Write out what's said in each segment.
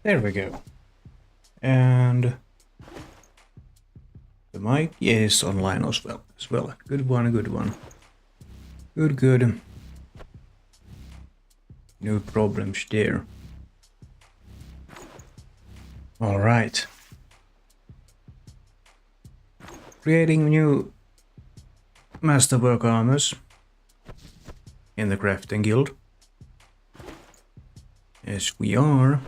There we go. And the mic is online as well. Good one, good one. Good. No problems there. All right. Creating new masterwork armors in the crafting guild. Yes, we are.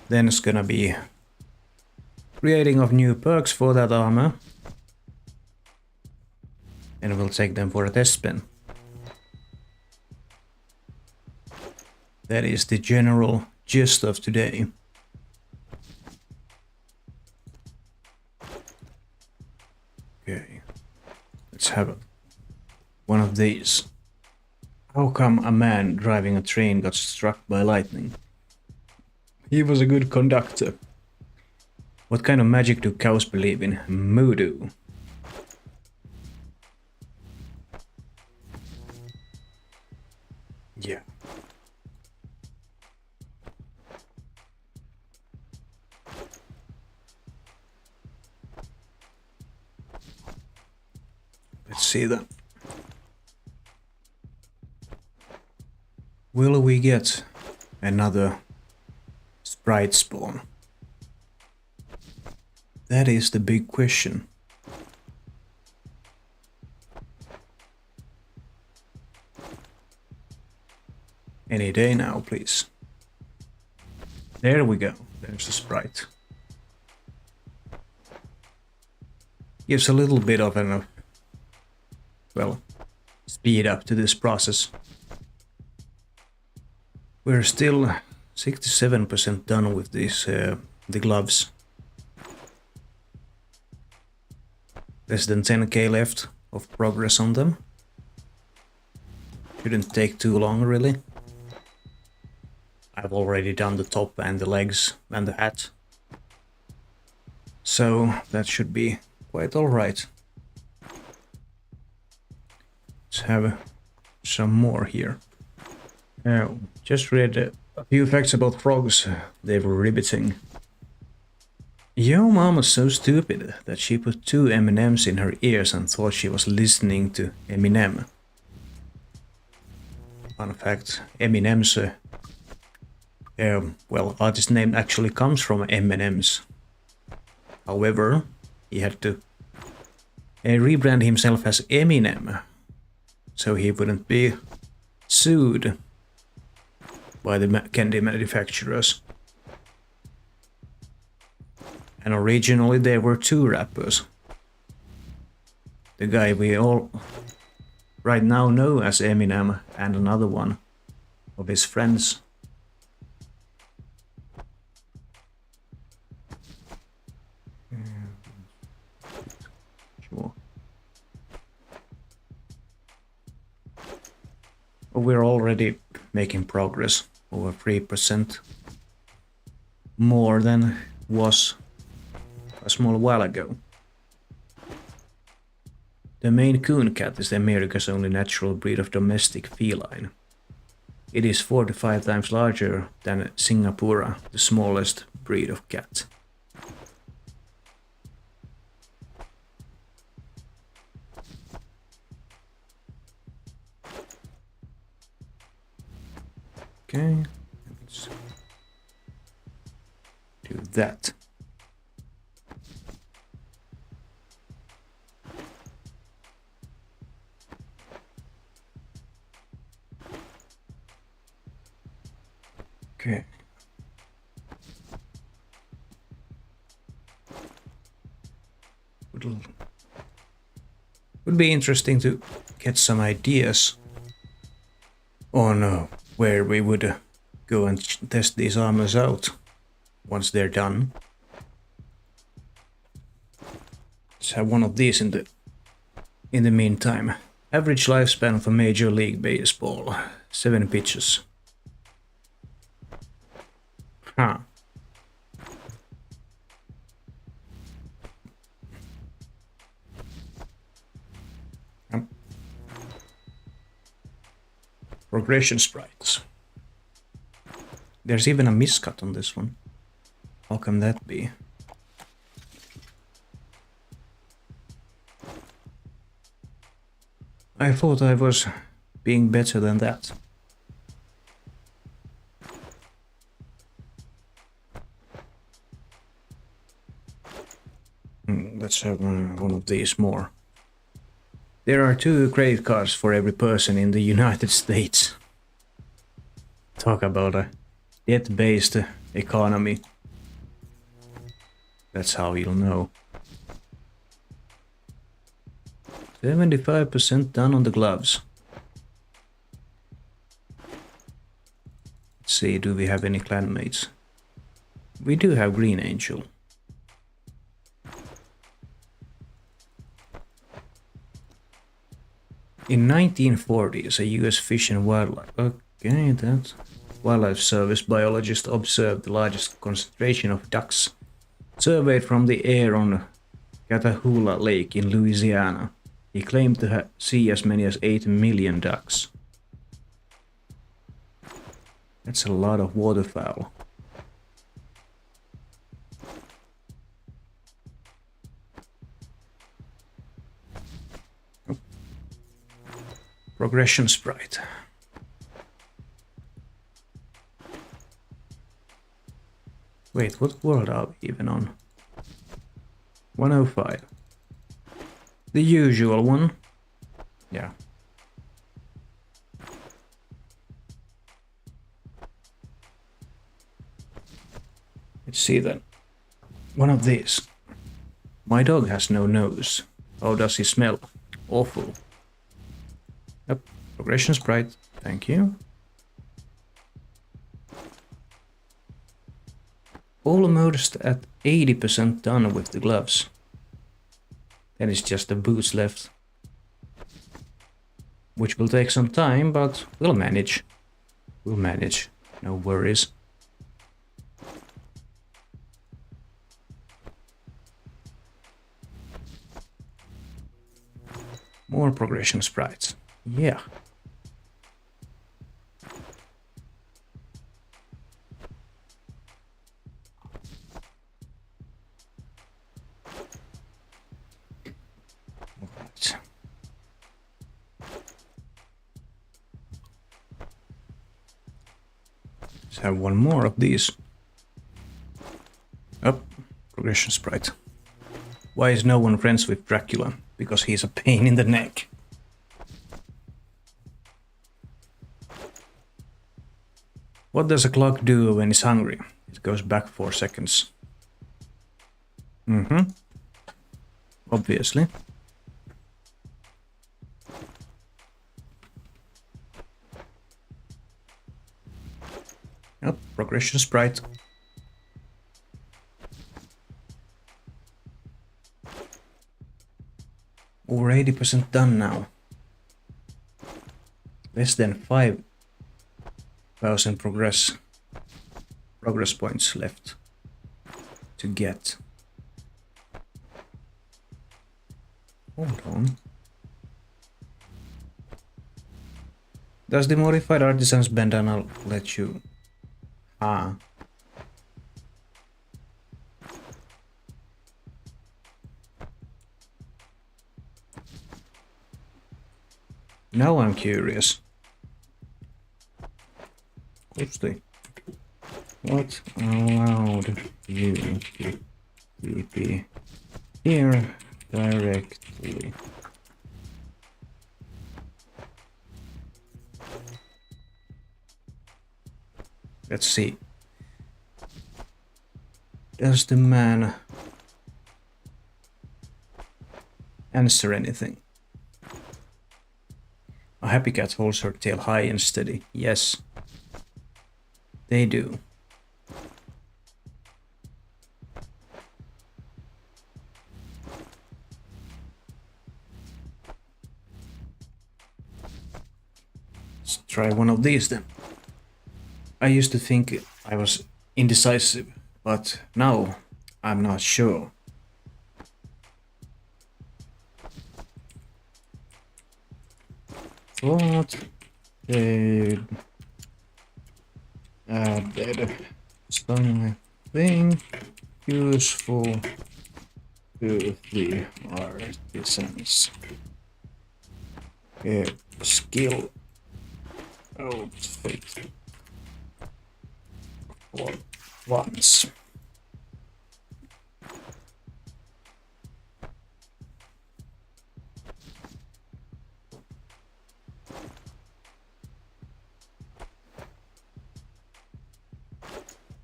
Then it's gonna be creating of new perks for that armor. And we'll take them for a test spin. That is the general gist of today. Okay, let's have one of these. How come a man driving a train got struck by lightning? He was a good conductor. What kind of magic do cows believe in? Voodoo. Yeah. Let's see that. Will we get another sprite spawn? That is the big question. Any day now, please. There we go. There's the sprite. Gives a little bit of an, well, speed up to this process. We're still 67% done with these, the gloves. Less than 10k left of progress on them. Shouldn't take too long, really. I've already done the top and the legs and the hat. So that should be quite alright. Let's have some more here. Just read a few facts about frogs. They were riveting. Yo, mom was so stupid that she put 2 M&Ms in her ears and thought she was listening to Eminem. Fun fact, Eminem's well, artist name actually comes from M&M's. However, he had to rebrand himself as Eminem, so he wouldn't be sued by the candy manufacturers. And originally there were 2 rappers. The guy we all right now know as Eminem and another one of his friends. Sure. We're already making progress, over 3% more than was a small while ago. The Maine Coon cat is America's only natural breed of domestic feline. It is 4 to 5 times larger than Singapura, the smallest breed of cat. Okay, let's do that. Okay. Would be interesting to get some ideas on where we would go and test these armors out once they're done. Let's have one of these in the meantime. Average lifespan of a Major League Baseball, 7 pitches. Huh. Progression sprites. There's even a miscut on this one. How can that be? I thought I was being better than that. Let's have one of these more. There are 2 credit cards for every person in the United States. Talk about a debt-based economy. That's how you'll know. 75% done on the gloves. Let's see, do we have any clanmates? We do have Green Angel. In 1940s, a US Fish and Wildlife... Okay, that... Wildlife Service biologist observed the largest concentration of ducks surveyed from the air on Catahoula Lake in Louisiana. He claimed to see as many as 8 million ducks. That's a lot of waterfowl. Oh. Progression sprite. Wait, what world are we even on? 105. The usual one. Yeah. Let's see then. One of these. My dog has no nose. How does he smell? Awful. Yep. Progression sprite. Thank you. Almost at 80% done with the gloves. Then it's just the boots left. Which will take some time, but we'll manage. We'll manage. No worries. More progression sprites. Yeah. Right. Let's have one more of these. Oh, progression sprite. Why is no one friends with Dracula? Because he's a pain in the neck. What does a clock do when it's hungry? It goes back 4 seconds. Obviously. Yep, progression sprite. Over 80% done now. Less than 5,000 progress points left to get. Hold on. Does the modified artisan's bandana let you... Ah. Now I'm curious. Oopsie. What allowed you to TP here directly? Let's see. Does the man answer anything? A happy cat holds her tail high and steady. Yes, they do. Let's try one of these then. I used to think I was indecisive, but now I'm not sure. Thought they'd Added something useful to the artisans. Skill outfit for once.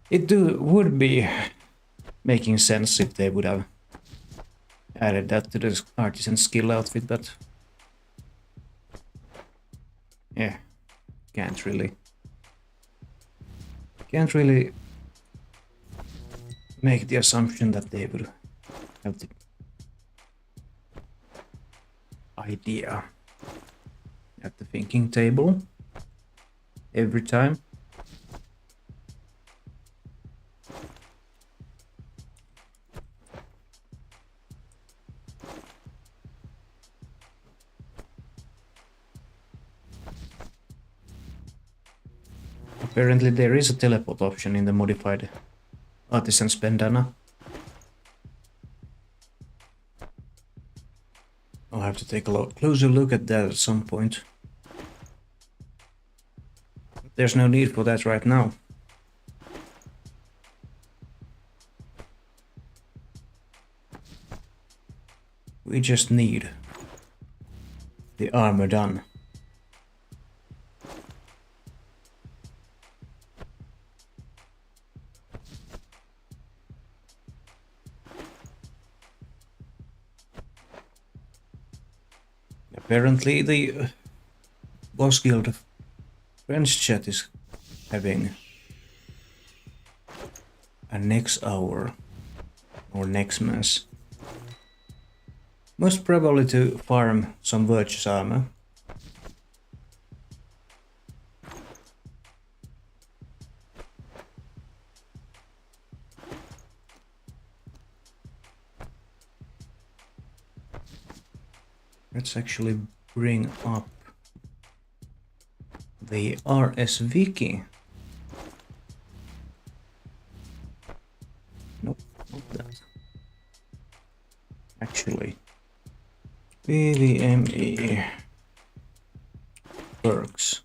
It would be making sense if they would have added that to the artisan skill outfit, but yeah, can't really make the assumption that they would have the idea at the thinking table every time. Apparently there is a teleport option in the modified artisan's bandana. I'll have to take a closer look at that at some point. There's no need for that right now. We just need the armor done. Apparently the Boss Guild French chat is having a next hour or next mass. Most probably to farm some Virtuous armor. Let's actually bring up the RS Wiki. Nope, not that. Actually, PVME perks.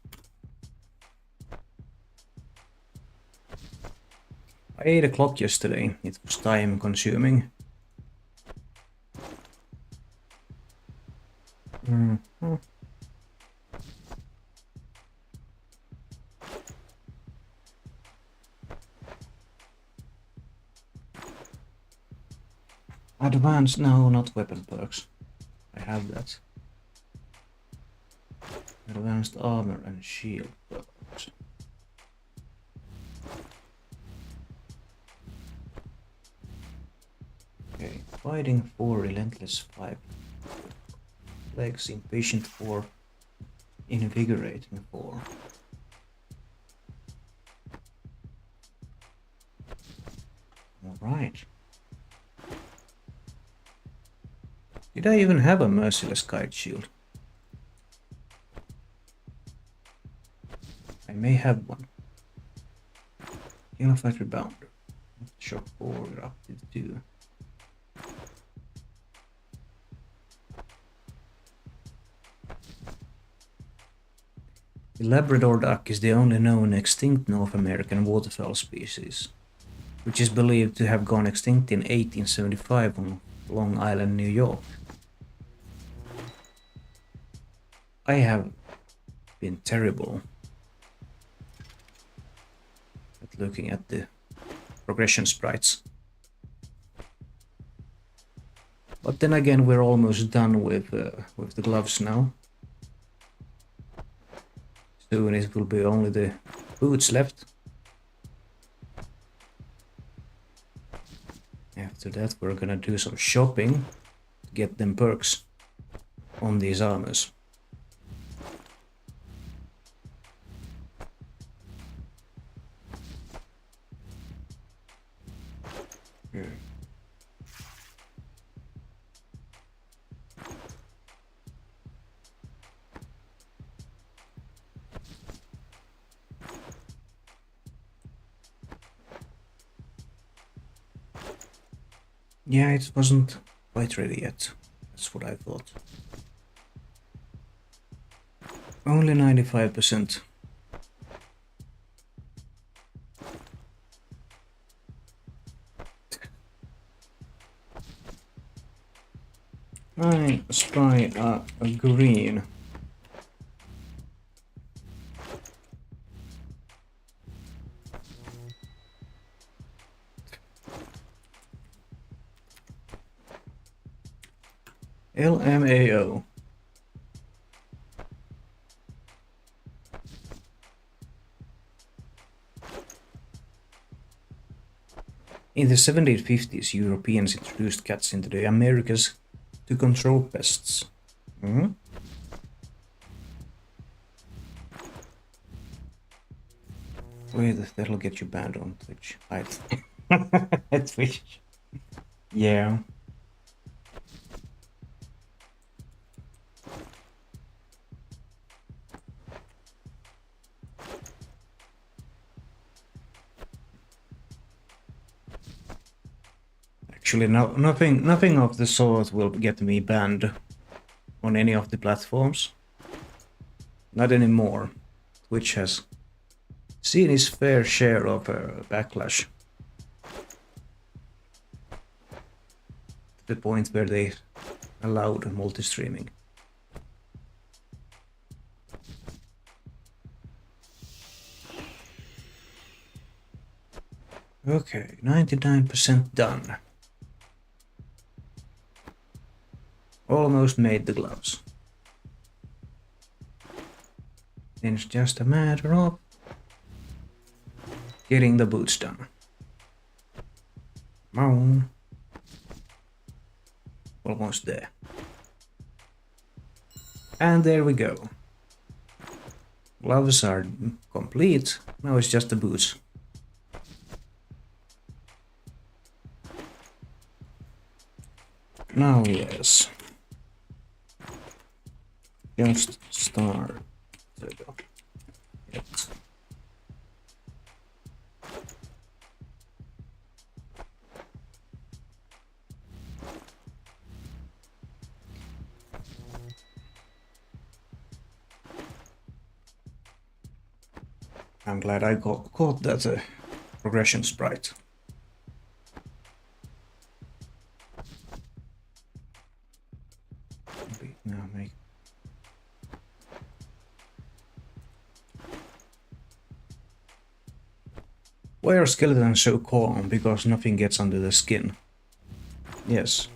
I ate a clock yesterday. It was time consuming. Advanced, no, not weapon perks. I have that. Advanced armor and shield perks. Okay, fighting 4, relentless 5. Legs, impatient 4, invigorating 4. Alright. Did I even have a merciless kite shield? I may have one. Yellow fight rebounder. Shock 4, eruptive 2. The Labrador duck is the only known extinct North American waterfowl species, which is believed to have gone extinct in 1875 on Long Island, New York. I have been terrible at looking at the progression sprites. But then again, we're almost done with the gloves now. Soon it will be only the boots left. After that, we're gonna do some shopping to get them perks on these armors. Yeah, it wasn't quite ready yet. That's what I thought. Only 95%. I spy a green. LMAO. In the 1750s, Europeans introduced cats into the Americas to control pests. Mm-hmm. Wait, that'll get you banned on Twitch. Twitch. Yeah. Actually, no, nothing of the sort will get me banned on any of the platforms. Not anymore. Twitch has seen its fair share of backlash. To the point where they allowed multi-streaming. Okay, 99% done. Almost made the gloves. It's just a matter of getting the boots done. Almost there. And there we go. Gloves are complete. Now it's just the boots. Now yes. Just start. There we go. Yet. I'm glad I caught that progression sprite. Now make. Why are skeletons so calm? Because nothing gets under the skin. Yes.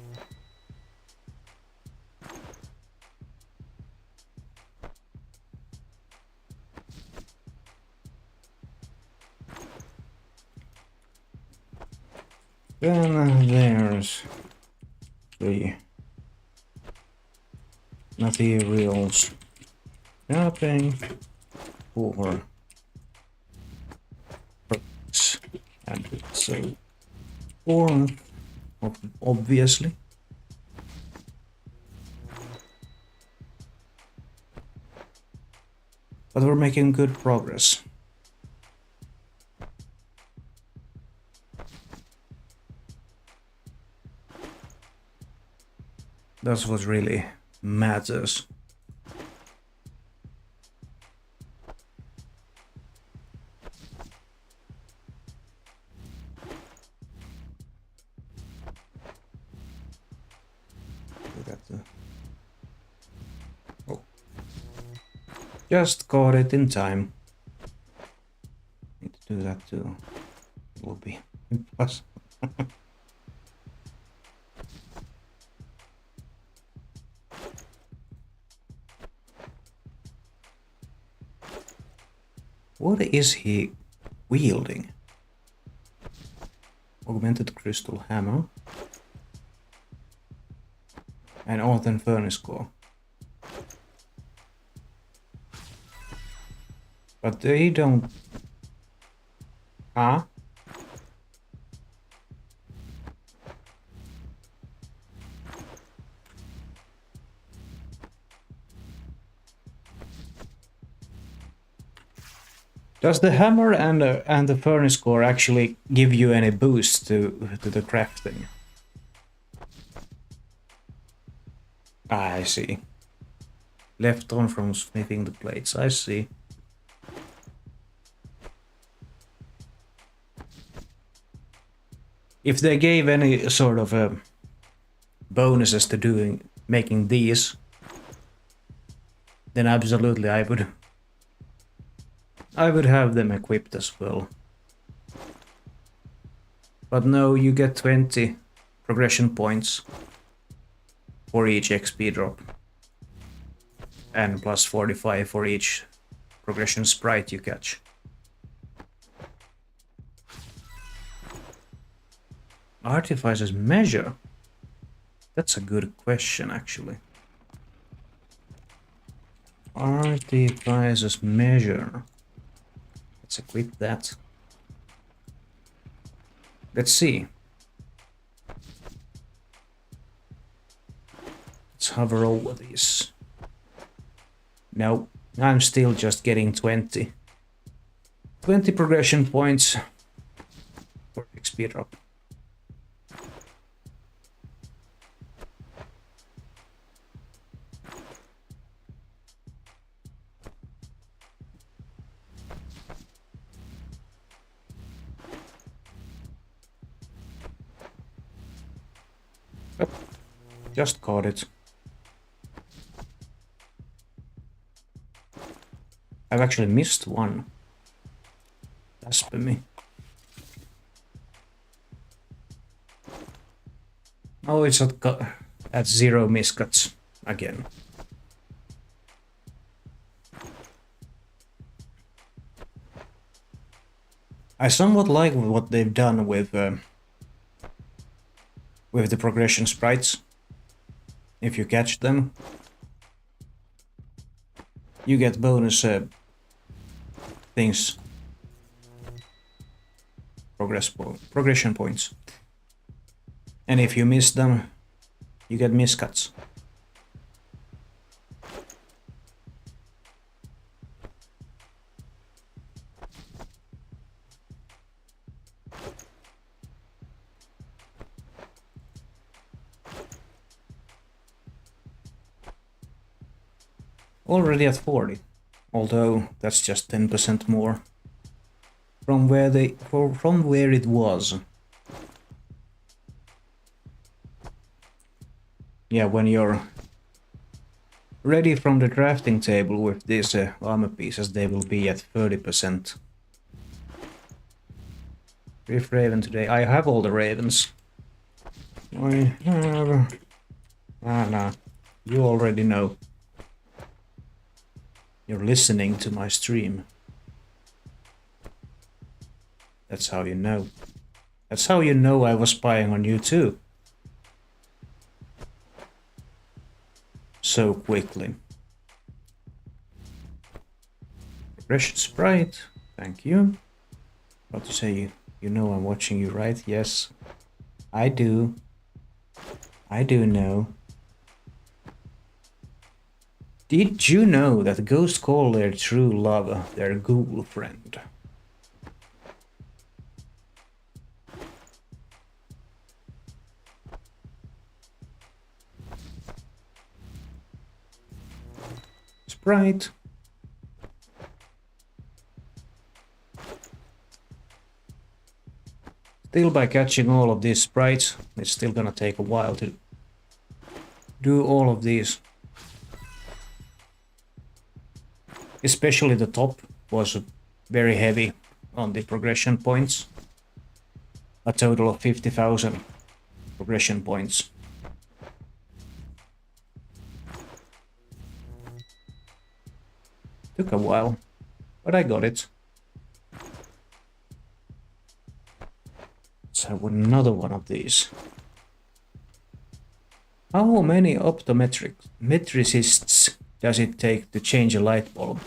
Then there's the materials shopping for products and so forth, obviously. But we're making good progress. That's what really matters. Oh. Just caught it in time. Need to do that too. It will be impossible. What is he wielding? Augmented crystal hammer. An Autumn furnace core. But they don't... Huh? Does the hammer and the furnace core actually give you any boost to the crafting? I see. Left on from smithing the plates, I see. If they gave any sort of bonuses to making these, then absolutely I would have them equipped as well. But no, you get 20 progression points for each XP drop. And plus 45 for each progression sprite you catch. Artificer's measure? That's a good question, actually. Artificer's measure. Let's equip that. Let's see. Let's hover over these. No, I'm still just getting 20. 20 progression points for XP drop. Oh, just caught it. I've actually missed one. Blasphemy. Oh, it's at 0 miscuts again. I somewhat like what they've done with the progression sprites. If you catch them, you get bonus things. Progression points. And if you miss them, you get miscuts. Already at 40, although that's just 10% more from where it was. Yeah, when you're ready from the drafting table with these armor pieces, they will be at 30%. Riff Raven today. I have all the ravens. I have... nah. You already know. You're listening to my stream. That's how you know. That's how you know I was spying on you too. So quickly. Progression sprite. Thank you. About to say you know I'm watching you, right? Yes. I do. I do know. Did you know that ghosts call their true love their ghoul friend? Sprite. Still, by catching all of these sprites, it's still gonna take a while to do all of these. Especially the top was very heavy on the progression points. A total of 50,000 progression points. Took a while, but I got it. Let's have another one of these. How many optometrists does it take to change a light bulb?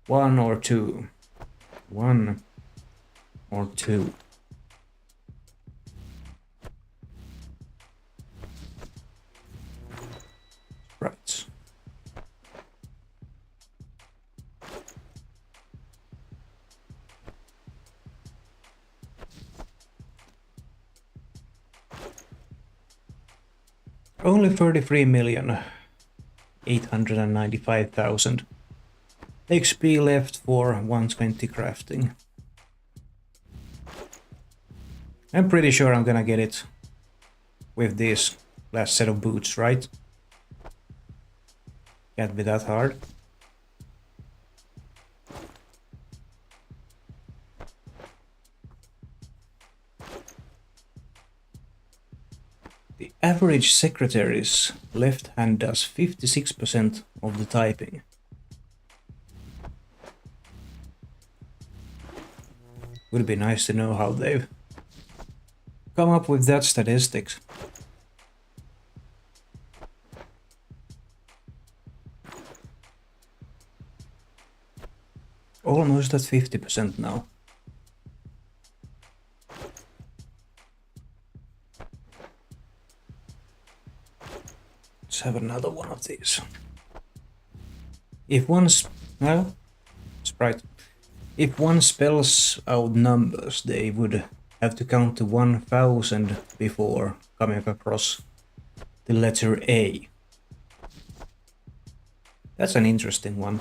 1 or 2? 1 or 2? Right. Only 33 million. 895,000 XP left for 120 crafting. I'm pretty sure I'm gonna get it with this last set of boots, right? Can't be that hard. The average secretary's left hand does 56% of the typing. Would be nice to know how they've come up with that statistics. Almost at 50% now. Let's have another one of these. If one's... well, sprite. If one spells out numbers, they would have to count to 1000 before coming across the letter A. That's an interesting one.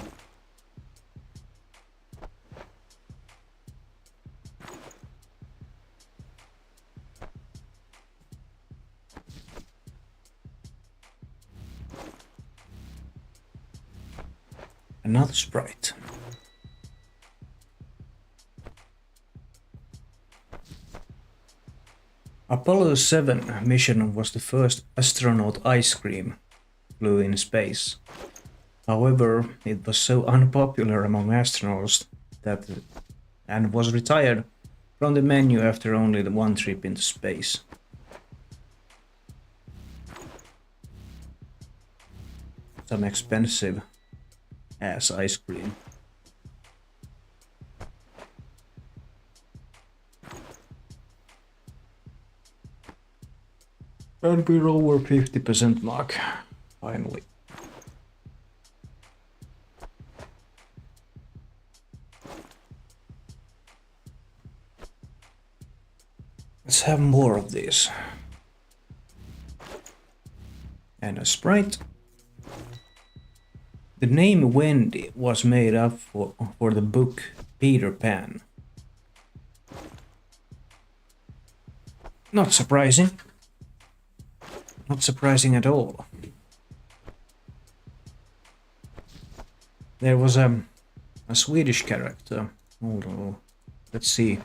Another sprite. Apollo 7 mission was the first astronaut ice cream flew in space. However, it was so unpopular among astronauts that and was retired from the menu after only the one trip into space. Some expensive ass ice cream. And we're over 50% mark, finally. Let's have more of these. And a sprite. The name Wendy was made up for the book Peter Pan. Not surprising. Not surprising at all. There was a Swedish character. Hold on. Let's see.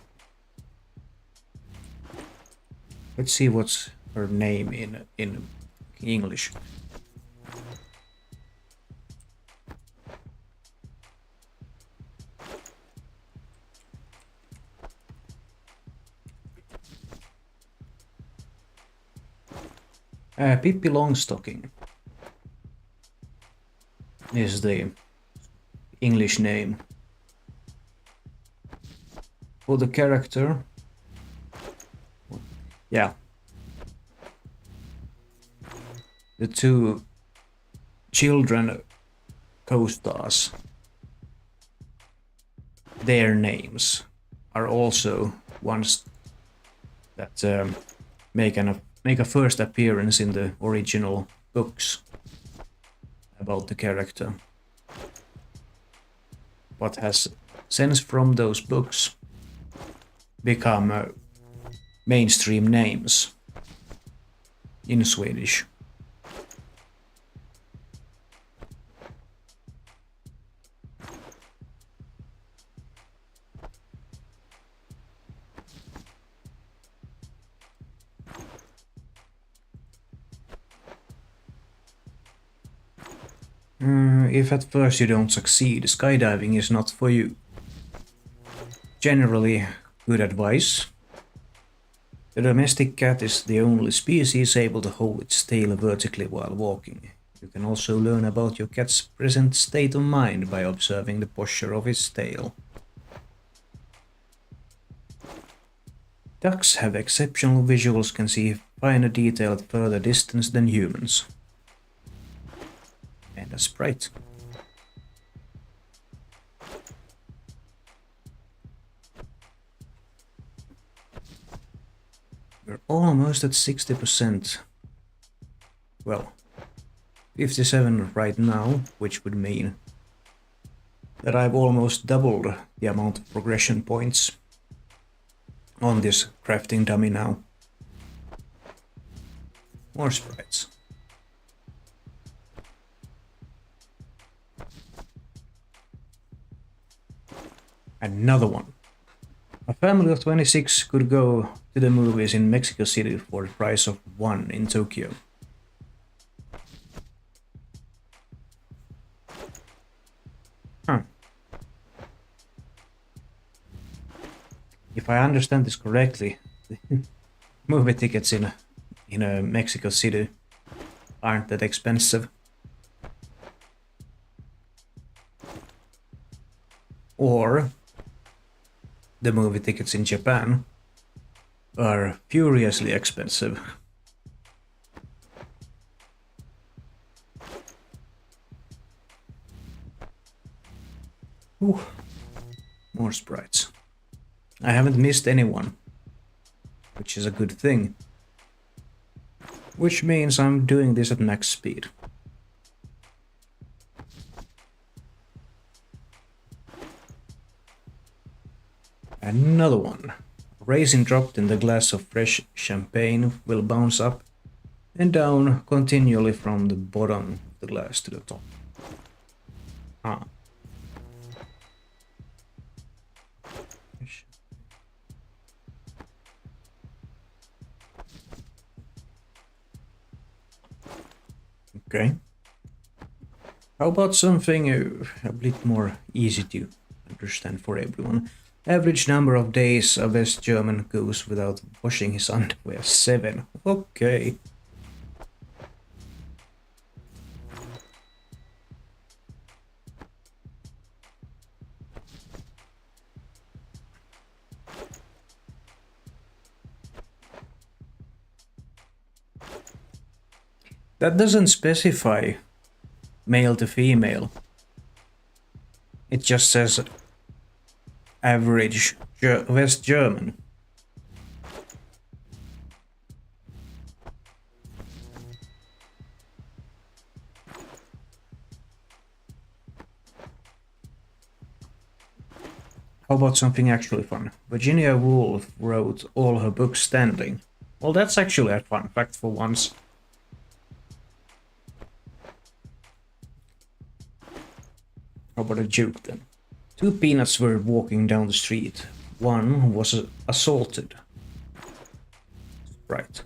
Let's see what's her name in English. Pippi Longstocking is the English name for the character. Yeah. The two children co-stars, their names are also ones that make a first appearance in the original books about the character, but has since from those books become mainstream names in Swedish. If at first you don't succeed, skydiving is not for you. Generally, good advice. The domestic cat is the only species able to hold its tail vertically while walking. You can also learn about your cat's present state of mind by observing the posture of its tail. Ducks have exceptional visuals, can see finer detail at further distance than humans. And a sprite. We're almost at 60%. Well, 57 right now, which would mean that I've almost doubled the amount of progression points on this crafting dummy now. More sprites. Another one. A family of 26 could go to the movies in Mexico City for the price of one in Tokyo. Huh. If I understand this correctly, movie tickets in Mexico City aren't that expensive. Or the movie tickets in Japan are furiously expensive. Ooh, more sprites. I haven't missed anyone, which is a good thing. Which means I'm doing this at max speed. Another one. Raisin dropped in the glass of fresh champagne will bounce up and down continually from the bottom of the glass to the top. Ah. Okay. How about something a bit more easy to understand for everyone? Average number of days a West German goes without washing his underwear, 7. Okay. That doesn't specify male to female. It just says average West German. How about something actually fun? Virginia Woolf wrote all her books standing. Well, that's actually a fun fact for once. How about a joke then? 2 peanuts were walking down the street. One was assaulted. Right.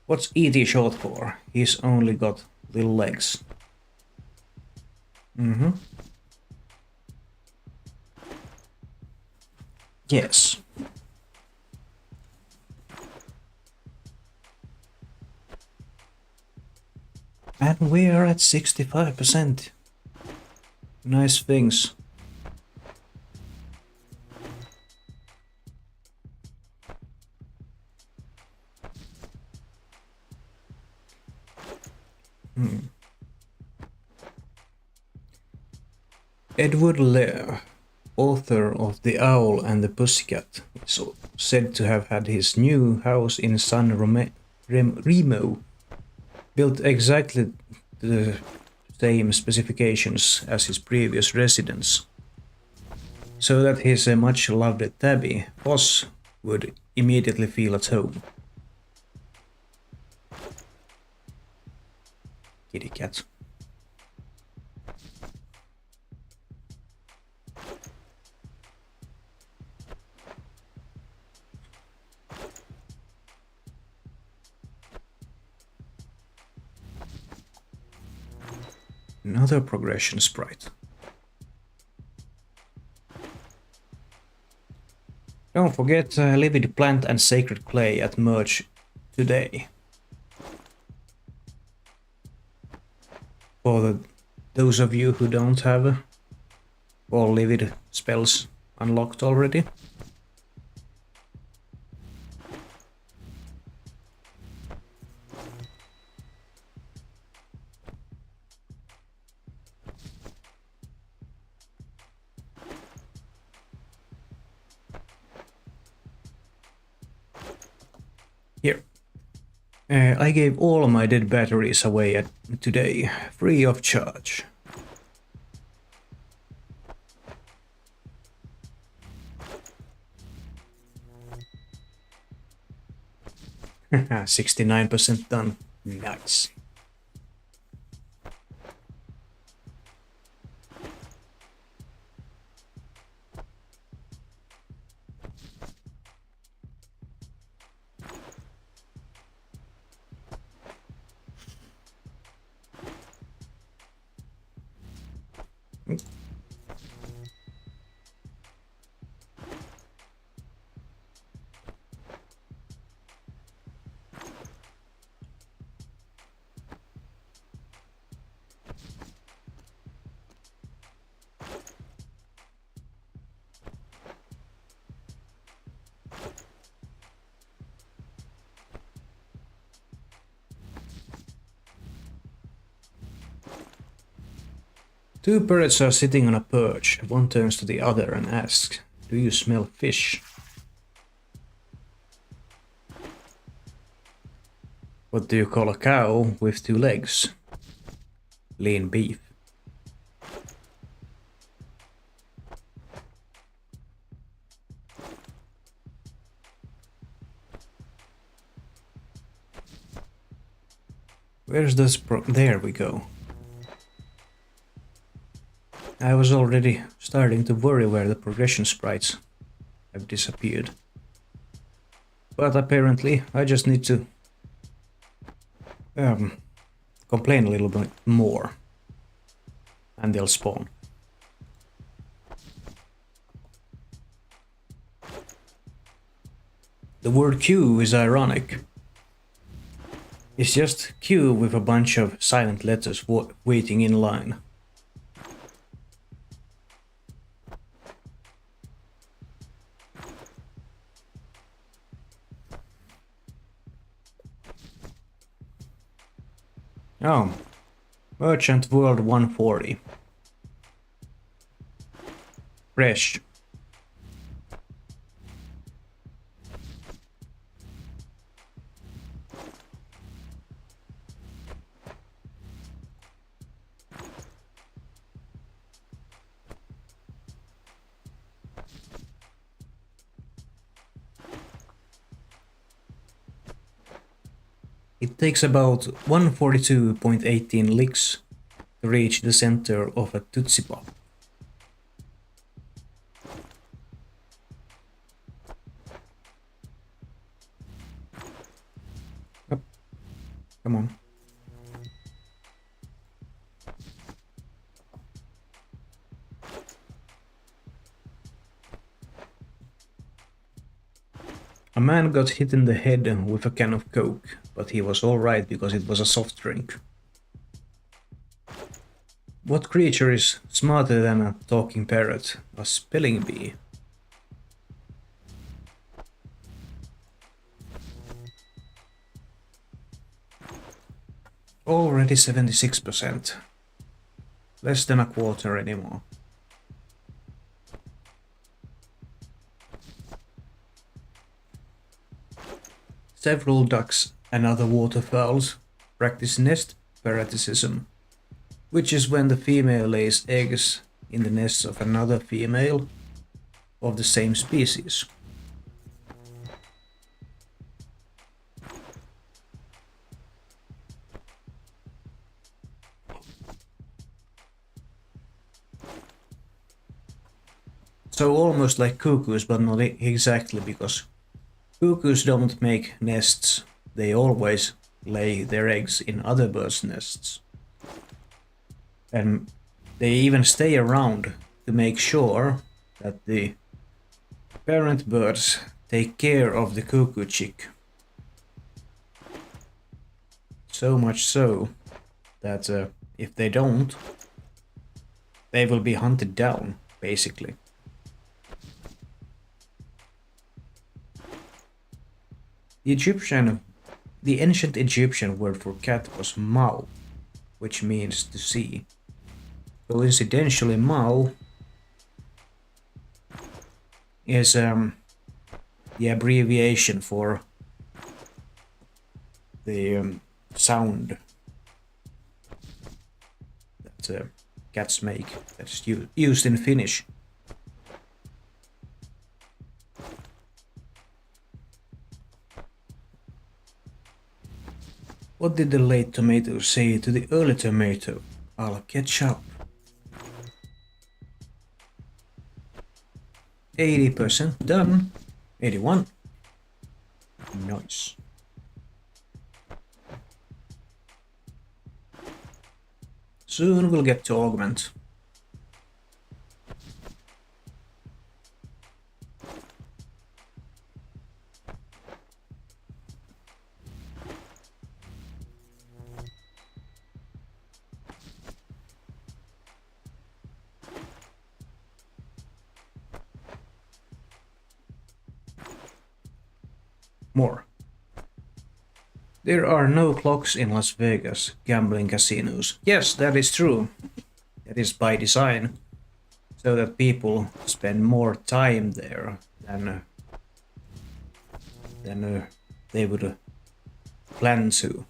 What's E.T. short for? He's only got little legs. Yes. And we are at 65%. Nice things. Edward Lear, author of The Owl and the Pussycat, is said to have had his new house in San Remo built exactly to the same specifications as his previous residence, so that his much-loved tabby, Foss, would immediately feel at home. Kitty cat. Another progression sprite. Don't forget livid plant and sacred clay at merge today. For those of you who don't have all livid spells unlocked already. Here. I gave all my dead batteries away today, free of charge. Haha, 69% done. Nice. Two birds are sitting on a perch. One turns to the other and asks, "Do you smell fish?" What do you call a cow with two legs? Lean beef. Where's this there we go. I was already starting to worry where the progression sprites have disappeared. But apparently I just need to complain a little bit more and they'll spawn. The word queue is ironic. It's just queue with a bunch of silent letters waiting in line. Oh, Merchant World 140. Fresh. It takes about 142.18 licks to reach the center of a Tootsie Pop. Oh, come on. A man got hit in the head with a can of Coke, but he was alright because it was a soft drink. What creature is smarter than a talking parrot? A spelling bee. Already 76%. Less than a quarter anymore. Several ducks and other waterfowls practice nest parasitism, which is when the female lays eggs in the nests of another female of the same species. So almost like cuckoos, but not exactly, because cuckoos don't make nests, they always lay their eggs in other birds' nests. And they even stay around to make sure that the parent birds take care of the cuckoo chick. So much so that if they don't, they will be hunted down, basically. The ancient Egyptian word for cat was Mau, which means to see. Coincidentally, Mau is the abbreviation for the sound that cats make. That's used in Finnish. What did the late tomato say to the early tomato? I'll catch up. 80% done. 81. Nice. Soon we'll get to augment. More. There are no clocks in Las Vegas gambling casinos. Yes, that is true. That is by design, so that people spend more time there than they would plan to.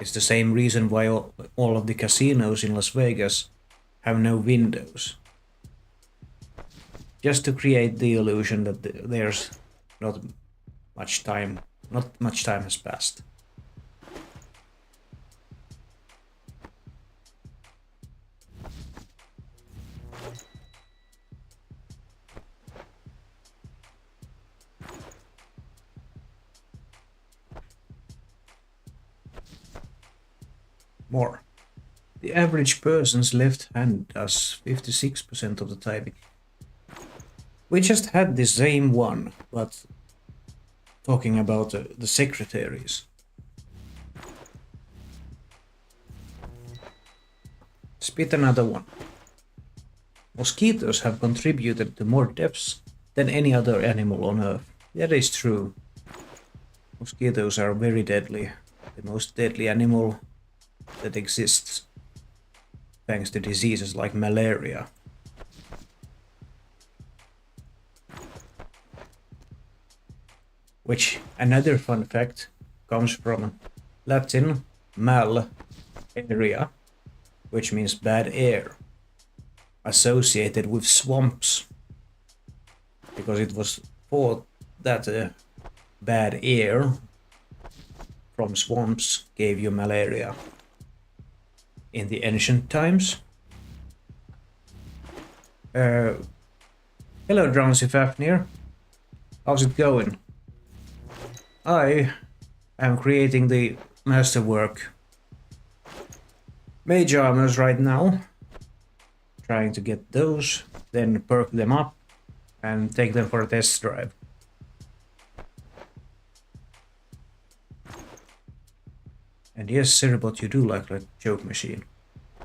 It's the same reason why all of the casinos in Las Vegas have no windows. Just to create the illusion that there's not much time has passed. More. The average person's left hand does 56% of the typing. We just had the same one, but talking about the secretaries. Spit another one. Mosquitoes have contributed to more deaths than any other animal on Earth. That is true. Mosquitoes are very deadly. The most deadly animal that exists, thanks to diseases like malaria. Which, another fun fact, comes from Latin mal area, which means bad air, associated with swamps, because it was thought that bad air from swamps gave you malaria in the ancient times. Hello, Drowsy Fafnir. How's it going? I am creating the masterwork mage armors right now. Trying to get those, then perk them up and take them for a test drive. And yes, Cerebot, you do like a joke machine.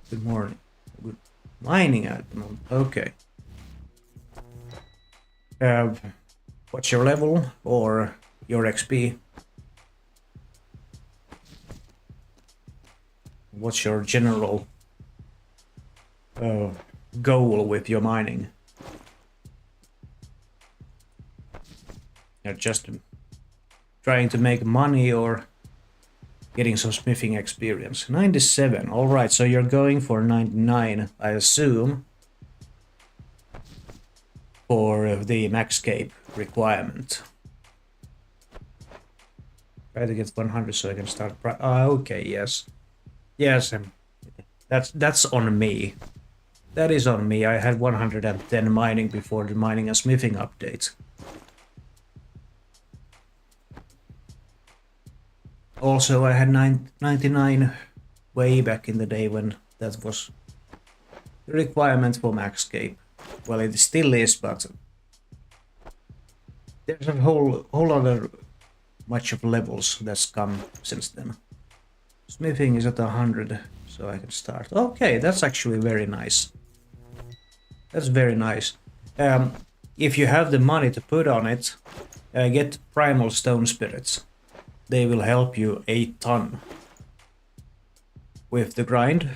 Good morning. Good mining at the moment. Okay. What's your level or your XP? What's your general goal with your mining? You're just trying to make money or getting some smithing experience? 97. Alright, so you're going for 99, I assume, for the maxscape requirement. Try to get 100 so I can start. Okay, yes. Yes, that's on me. That is on me. I had 110 mining before the mining and smithing update. Also, I had 99 way back in the day when that was the requirement for maxscape. Well, it still is, but there's a whole other much of levels that's come since then. Smithing is at 100, so I can start. Okay, that's actually very nice. That's very nice. If you have the money to put on it, get primal stone spirits. They will help you a ton with the grind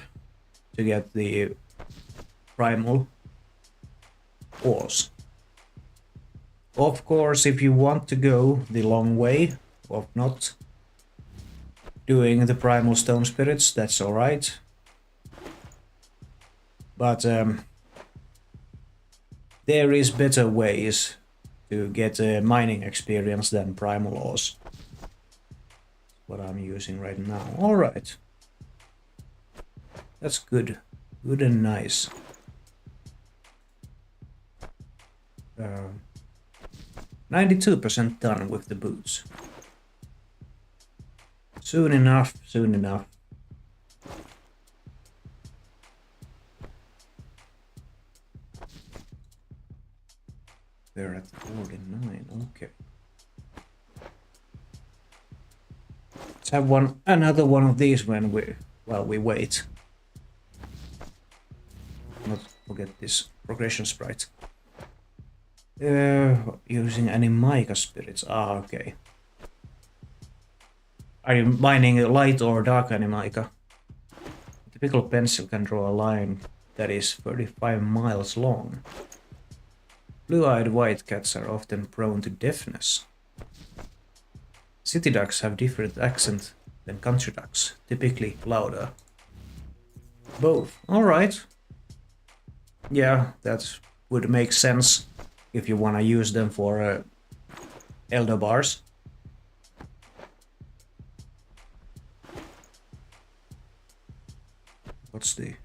to get the primal ores. Of course, if you want to go the long way of not doing the primal stone spirits, that's alright. But there is better ways to get mining experience than primal laws. What I'm using right now. Alright. That's good. Good and nice. 92% done with the boots. Soon enough, soon enough. We're at 49, okay. Let's have another one of these when we wait. Not forget this progression sprite. Using any mica spirits. Ah, okay. Are you mining light or dark animica? A typical pencil can draw a line that is 35 miles long. Blue-eyed white cats are often prone to deafness. City ducks have different accent than country ducks, typically louder. Both. Alright. Yeah, that would make sense if you want to use them for elder bars. What's the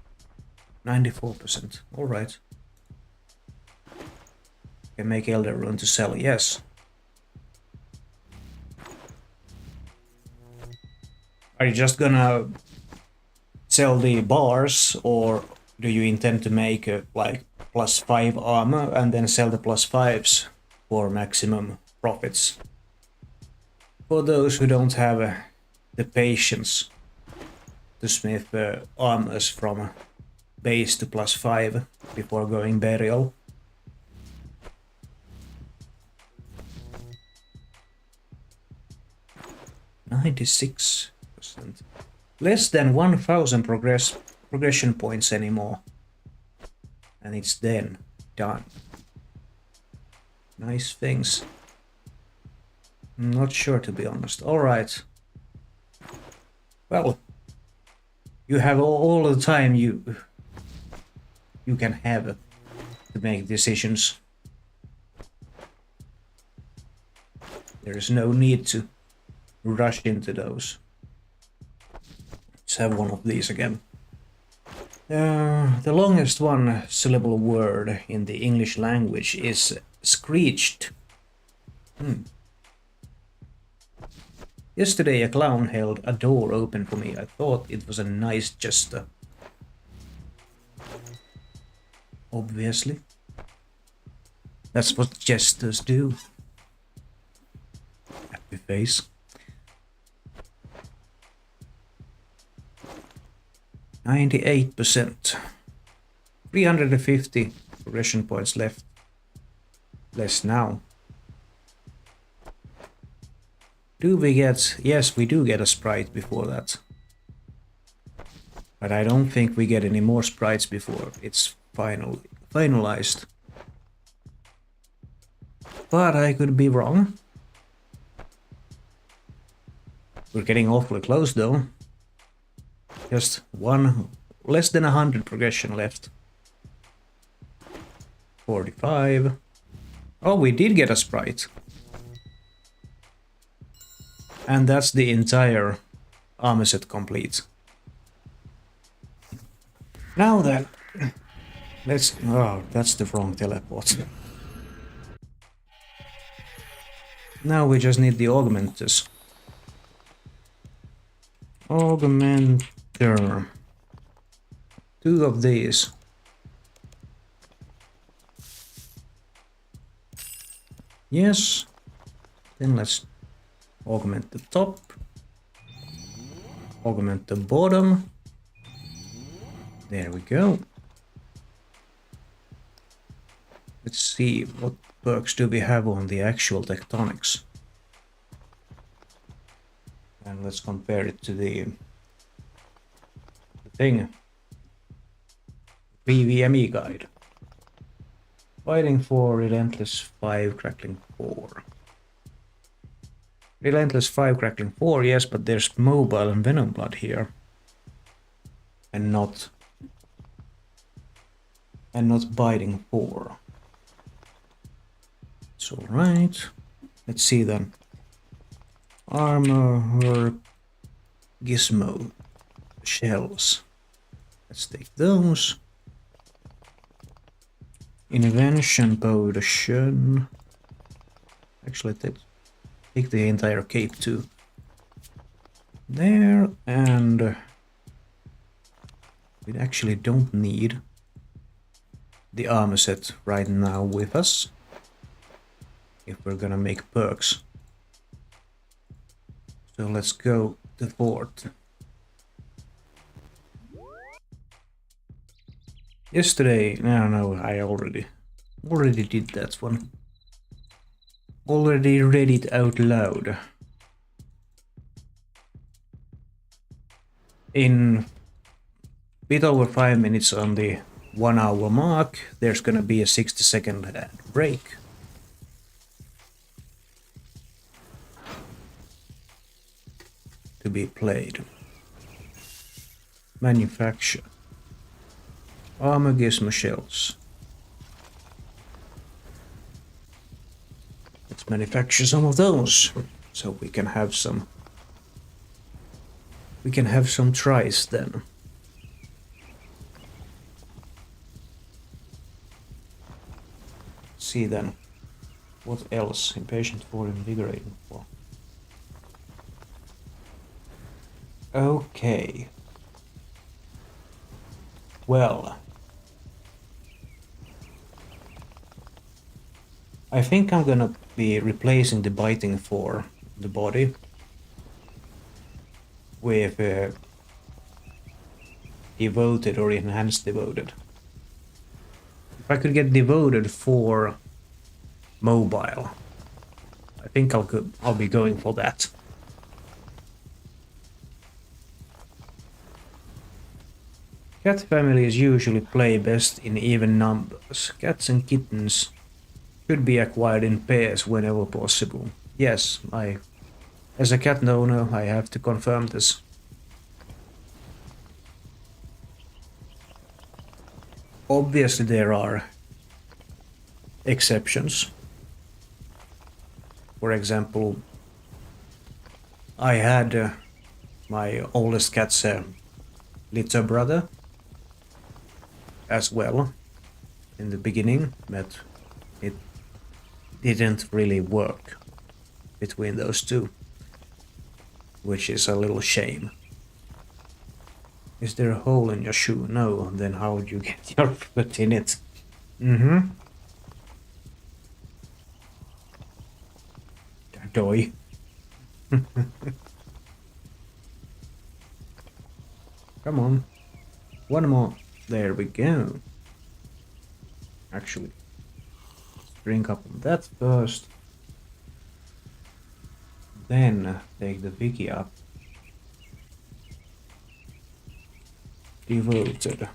94%? Alright. Can make elder rune to sell, yes. Are you just gonna sell the bars, or do you intend to make like +5 armor and then sell the +5s for maximum profits? For those who don't have the patience to smith armors from base to +5 before going burial. %96. Less than 1000 progression points anymore. And it's then done. Nice things. I'm not sure, to be honest. Alright. Well, you have all the time you can have to make decisions. There is no need to rush into those. Let's have one of these again. The longest one-syllable word in the English language is screeched. Yesterday a clown held a door open for me. I thought it was a nice gesture. Obviously. That's what jesters do. Happy face. %98. 350 progression points left. Less now. Do we get... Yes, we do get a sprite before that. But I don't think we get any more sprites before it's finalized. But I could be wrong. We're getting awfully close though. Just less than 100 progression left. 45. Oh, we did get a sprite. And that's the entire armor set complete. Now then, let's... Oh, that's the wrong teleport. Now we just need the augmenters. Augmenter. 2 of these. Yes. Then let's augment the top. Augment the bottom. There we go. Let's see, what perks do we have on the actual tectonics? And let's compare it to the thing. PVME guide. Fighting 4, Relentless 5, Crackling 4. Relentless 5, Crackling 4, yes, but there's Mobile and Venom Blood here. And not and not biting 4. It's alright. Let's see then. Armor or gizmo shells. Let's take those. Invention potion. Actually, take the entire cape too. There, and we actually don't need the armor set right now with us if we're gonna make perks. So let's go to fort. Yesterday, no, I already did that one. Already read it out loud. In a bit over 5 minutes on the 1 hour mark, there's gonna be a 60-second break. To be played. Manufacture. Armor gizmo shells. Let's manufacture some of those, so we can have some. We can have some tries then. See then. What else? Impatient for, invigorating for. Okay. Well. I think I'm gonna be replacing the biting for the body with devoted or enhanced devoted. If I could get devoted for mobile, I think I'll be going for that. Cat families usually play best in even numbers. Cats and kittens should be acquired in pairs whenever possible. Yes, as a cat owner, I have to confirm this. Obviously there are exceptions. For example, I had my oldest cat's little brother as well in the beginning, but it didn't really work between those two, which is a little shame. Is there a hole in your shoe? No, then how would you get your foot in it? Mm-hmm. Toy. Come on. One more. There we go. Actually, drink up on that first. Then take the Vicky up. Devoted.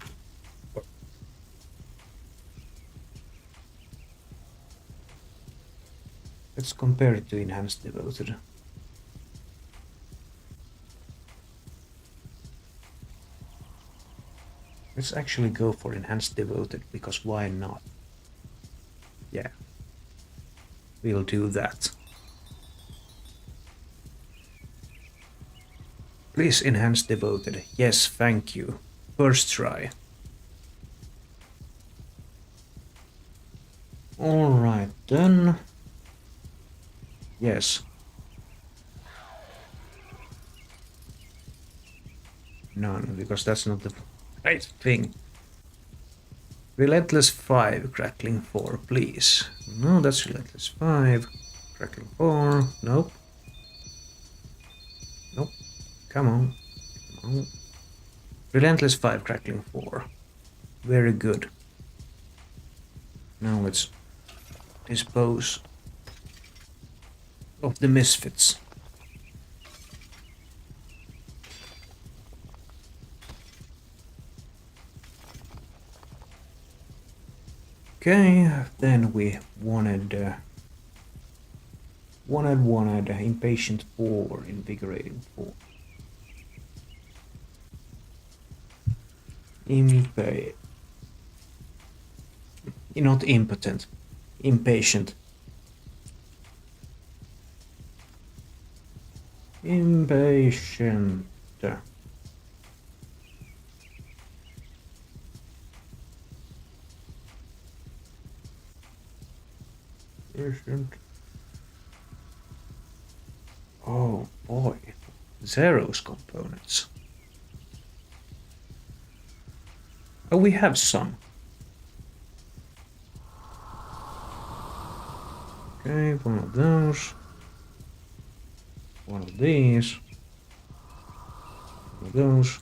Let's compare it to enhanced devoted. Let's actually go for enhanced devoted, because why not? Yeah. We'll do that. Please enhance devoted. Yes, thank you. First try. Alright then. Yes. None, because that's not the right thing. Relentless 5, crackling 4, please. No, that's relentless 5. Crackling 4. Nope. Nope. Come on. Come on. Relentless 5, crackling 4. Very good. Now let's dispose of the misfits. Okay, then we wanted impatient 4, invigorating 4. Not impotent. Impatient. Impatient. Impatient. Oh boy. Zeros components. Oh, we have some. Okay, one of those. One of these. One of those.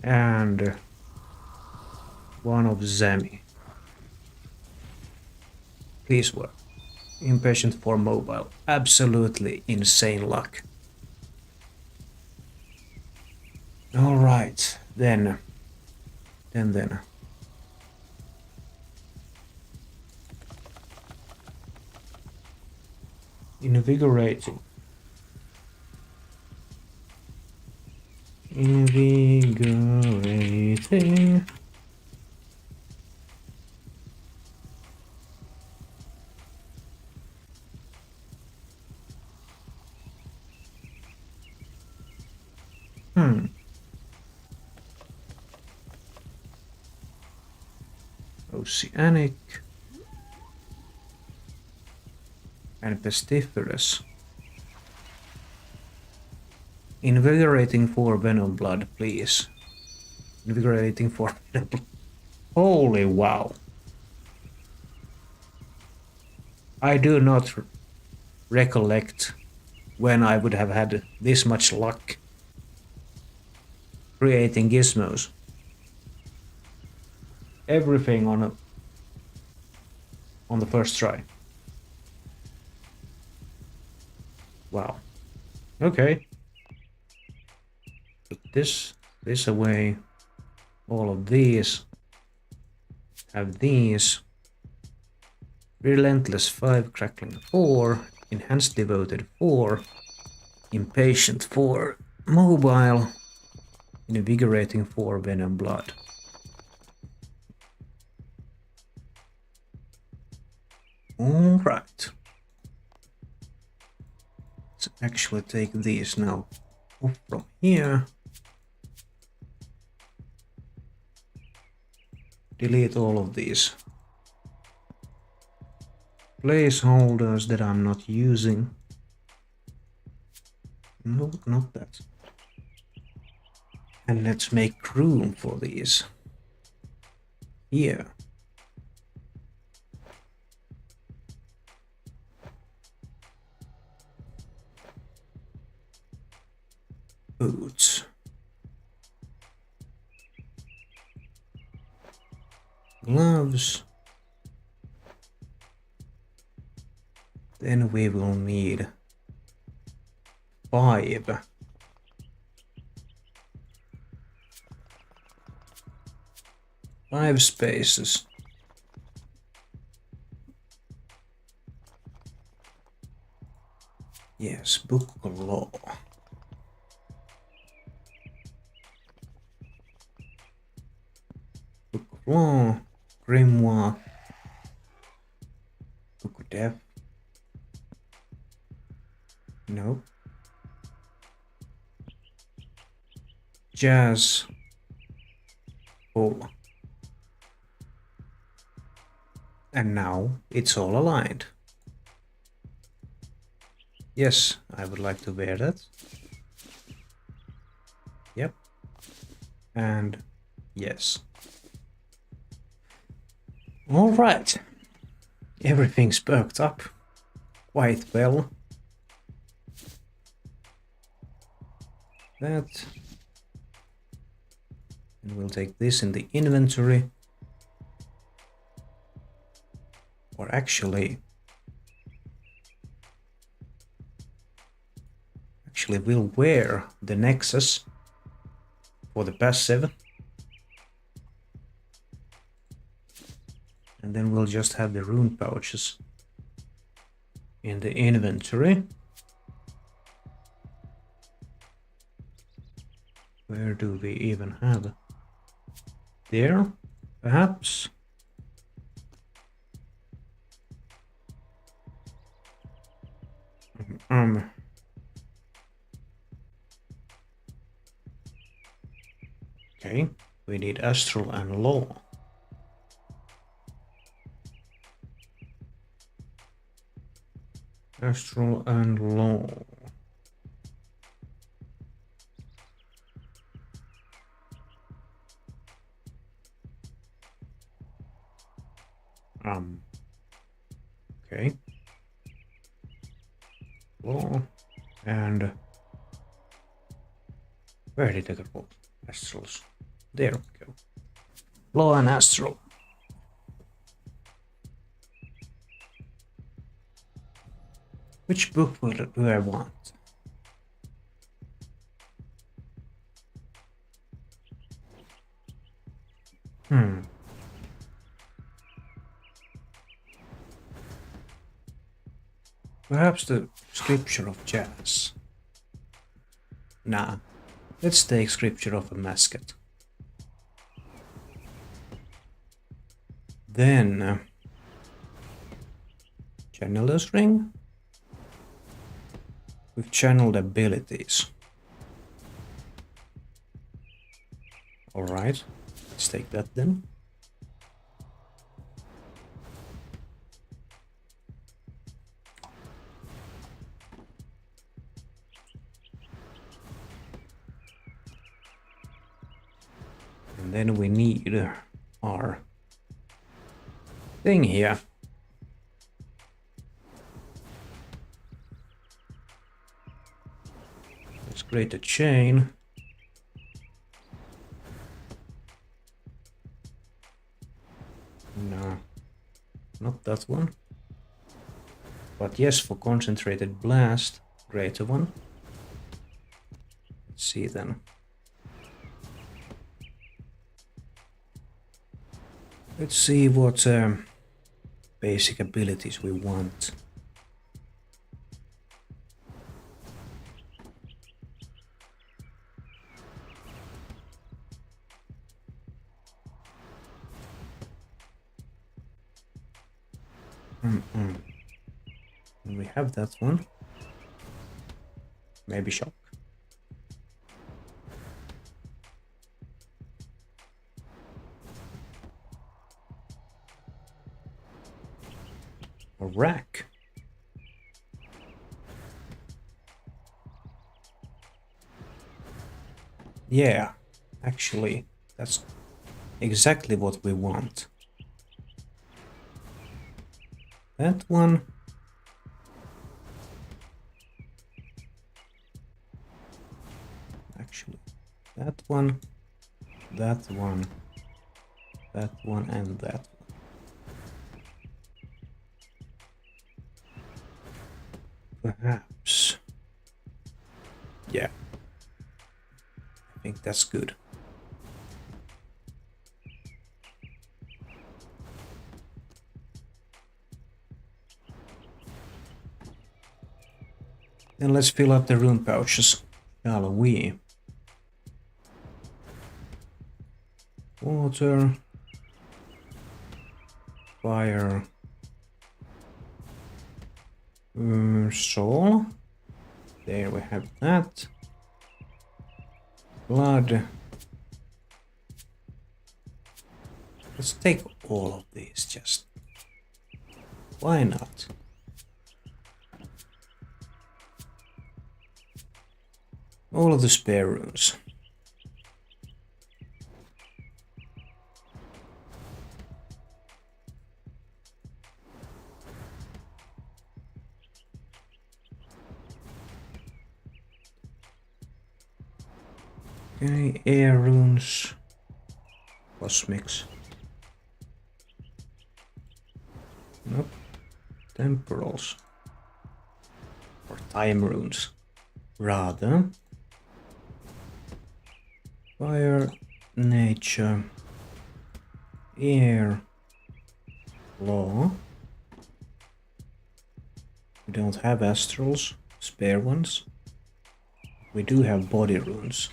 And one of Zemi. Please work. Impatient for mobile. Absolutely insane luck. Alright, then. Invigorating. Invigorating. Oceanic. And pestiferous. Invigorating for venom blood, please. Invigorating for venom blood. Holy wow. I do not recollect when I would have had this much luck creating gizmos. Everything on the first try. Wow. Okay. Put this away. All of these. Have these. Relentless 5, Crackling 4, Enhanced Devoted 4, Impatient 4, Mobile, Invigorating 4, Venom Blood. Alright. Let's actually take these now off from here. Delete all of these placeholders that I'm not using. No, not that. And let's make room for these. Here. Boots. Gloves. Then we will need 5. 5 spaces. Yes, Book of Law. Book of Law, Grimoire, Book of Death. No. Jazz. Full. And now it's all aligned. Yes, I would like to wear that. Yep. And yes. Alright. Everything's perked up quite well. That. And we'll take this in the inventory. Or actually we'll wear the Nexus for the passive. And then we'll just have the rune pouches in the inventory. Where do we even have? There, perhaps. Okay, we need astral and law. Astral and law. Okay. Law and where did I go? Astrals. There we go. Law and astral. Which book do I want? Perhaps the scripture of jazz. Nah, let's take scripture of a mascot. Then Channeler's ring with channeled abilities. Alright, let's take that then. And then we need our thing here. Let's create a chain. No, not that one. But yes, for concentrated blast, greater one. Let's see then. Let's see what basic abilities we want. We have that one. Maybe shock. A rack. Yeah, actually, that's exactly what we want. That one. Actually, that one, that one, that one, and that one. Perhaps. Yeah. I think that's good. Then let's fill up the rune pouches, shall we? Water, fire, soul. There we have that. Blood. Let's take all of these, just. Why not? All of the spare runes. Okay, air runes. Cosmics. Nope. Temporals. Or time runes. Rather. Fire, nature, air, law. We don't have astrals, spare ones. We do have body runes.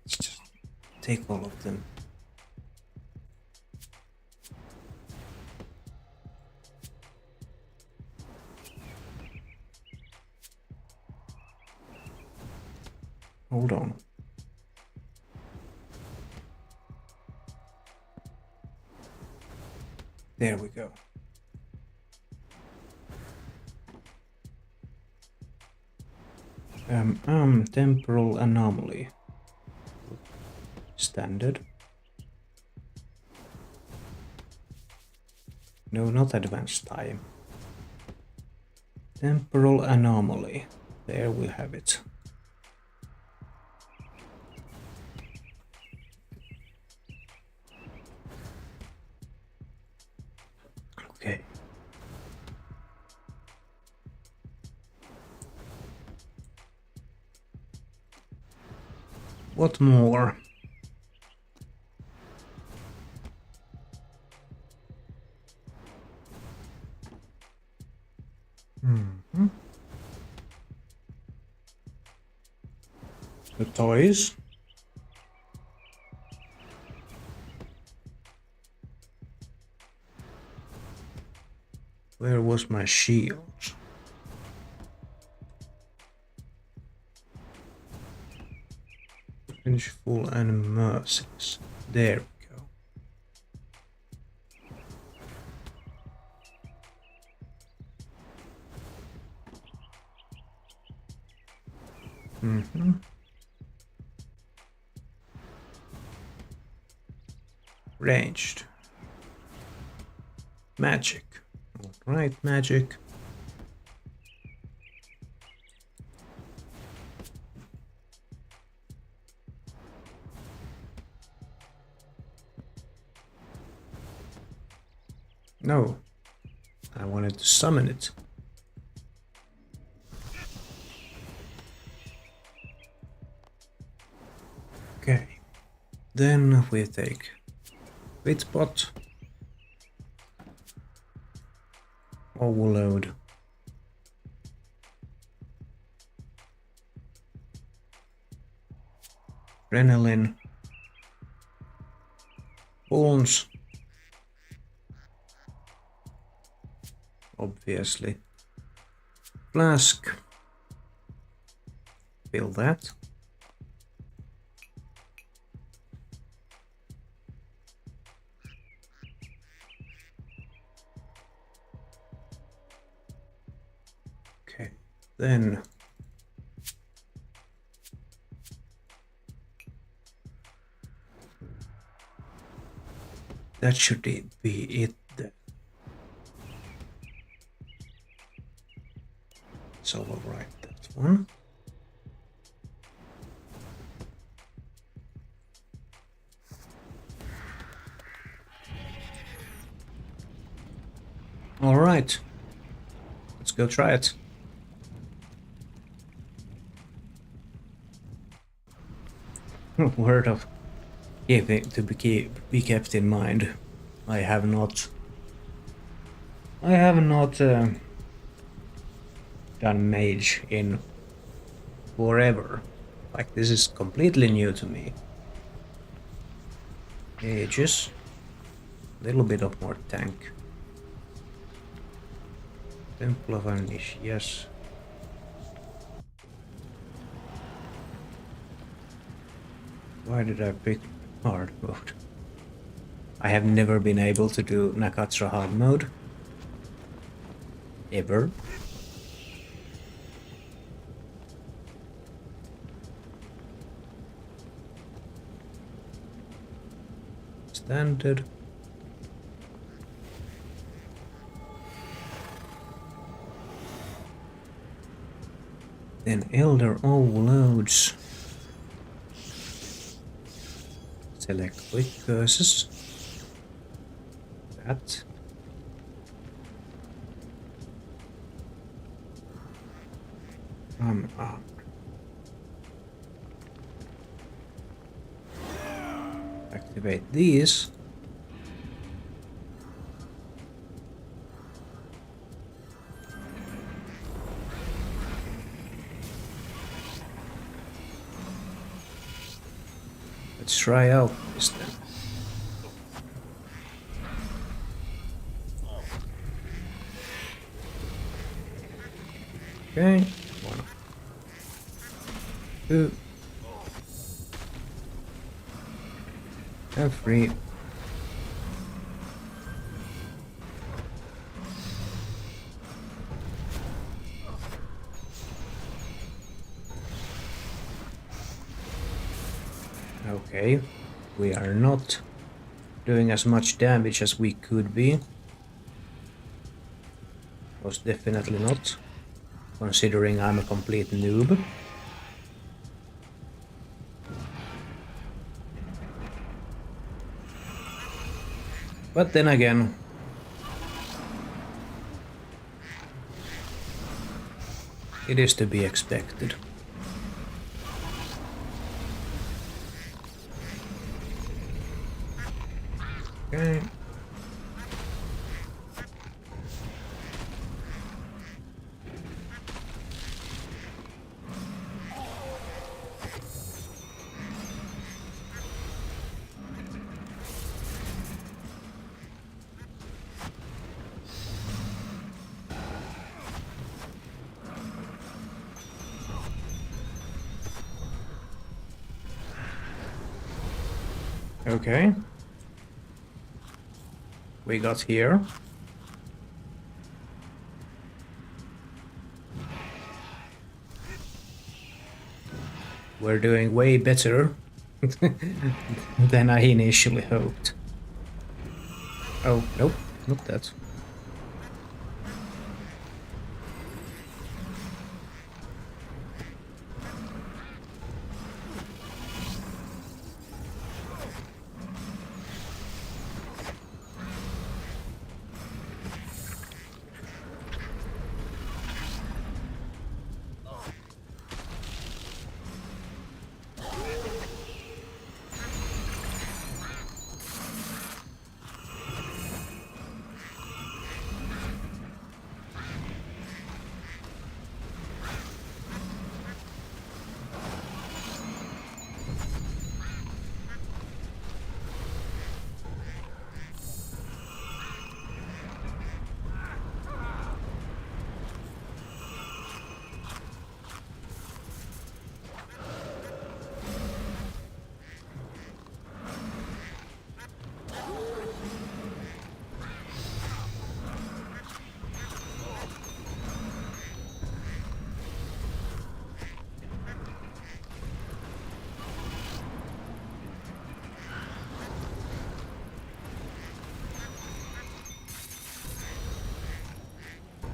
Let's just take all of them. Hold on. There we go. Temporal anomaly. Standard. No, not advanced time. Temporal anomaly. There we have it. Okay. What more? The toys. Where was my shield? Vengeful and merciless. There we go. Ranged. Magic. Alright, magic. No. I wanted to summon it. Okay. Then we take Witspot. Overload. Adrenaline. Bones. Obviously. Flask. Fill that. Okay, then that should be it then. So I'll write that one. All right, let's go try it. Word of keeping to be kept in mind. I have not done mage in forever. Like, this is completely new to me. Mages, a little bit of more tank. Temple of Anish, yes. Why did I pick hard mode? I have never been able to do Nakatra hard mode. Ever. Standard. Then Elder overloads. Select quick curses. That. Activate these. Let's try out this then. Okay, 1, 2, I'm free. Okay, we are not doing as much damage as we could be. Most definitely not, considering I'm a complete noob. But then again, it is to be expected. Okay. Okay. We got here. We're doing way better than I initially hoped. Oh, nope, not that.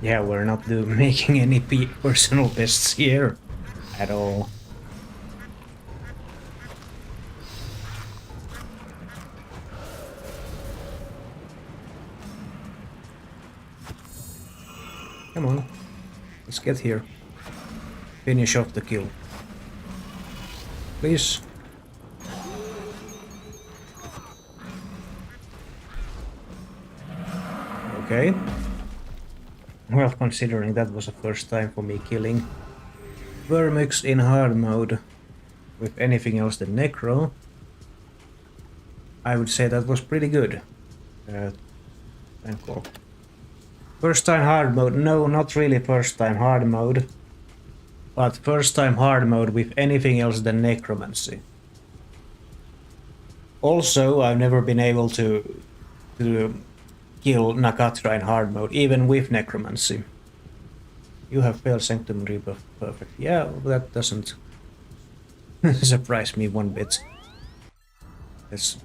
Yeah, we're not making any personal bests here at all. Come on, let's get here. Finish off the kill. Please. Okay. Well, considering that was the first time for me killing Vermix in hard mode with anything else than Necro, I would say that was pretty good. Thankful. First time hard mode? No, not really first time hard mode. But first time hard mode with anything else than Necromancy. Also, I've never been able to kill Nakatra in hard mode, even with Necromancy. You have failed Sanctum Rebuff. Perfect. Yeah, that doesn't surprise me one bit. Let's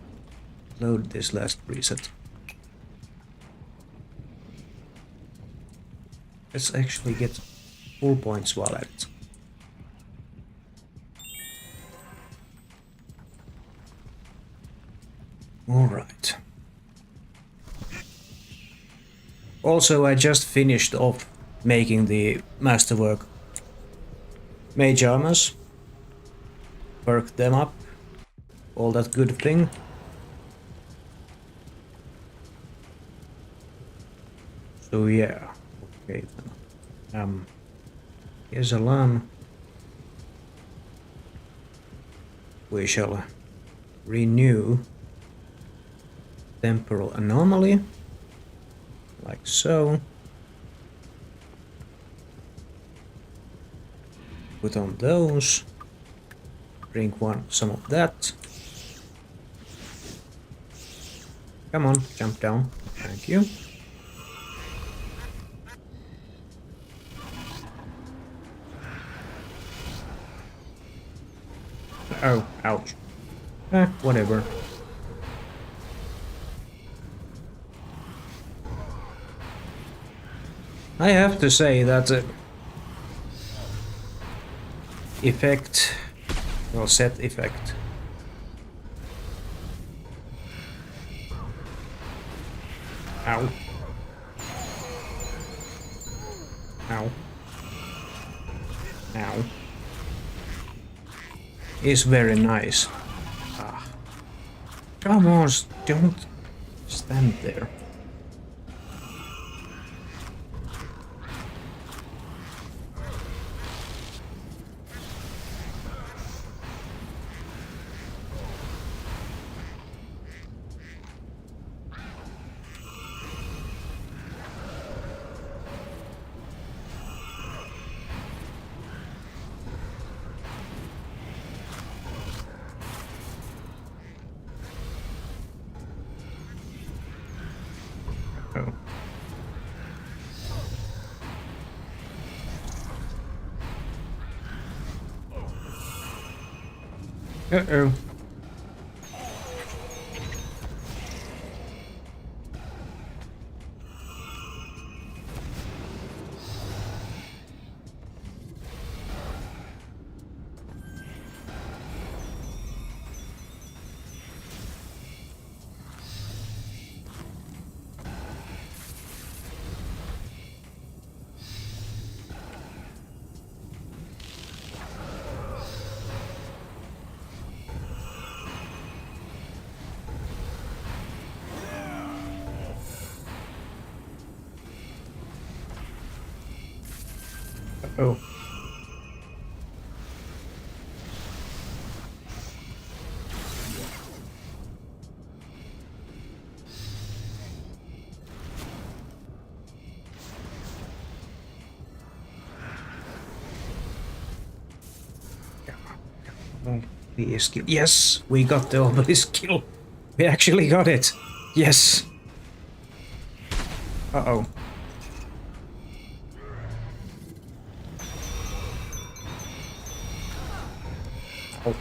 load this last preset. Let's actually get full points while at it. Alright. Also, I just finished off making the Masterwork Mage armors. Perked them up. All that good thing. So yeah. Okay then. Here's a lamb. We shall renew temporal anomaly. Like so. Put on those. Drink some of that. Come on, jump down. Thank you. Oh, ouch. Whatever. I have to say that effect, well, set effect. Ow. Ow. Ow. Is very nice. Ah. Come on, don't stand there. Oh. Uh-oh. Oh. Please kill. Yes, we got the obelisk kill. We actually got it. Yes. Uh-oh. Oh.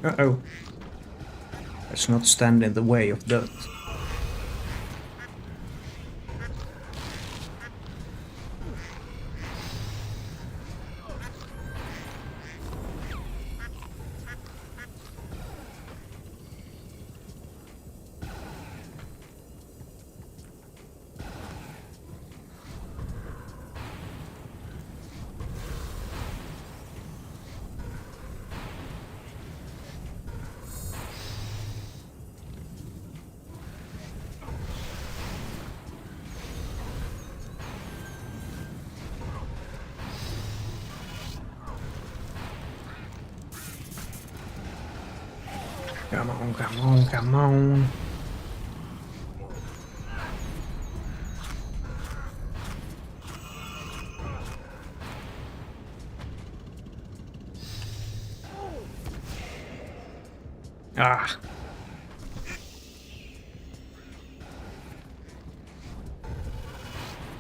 Uh-oh. Let's not stand in the way of that. Come on, come on, come on. Ah.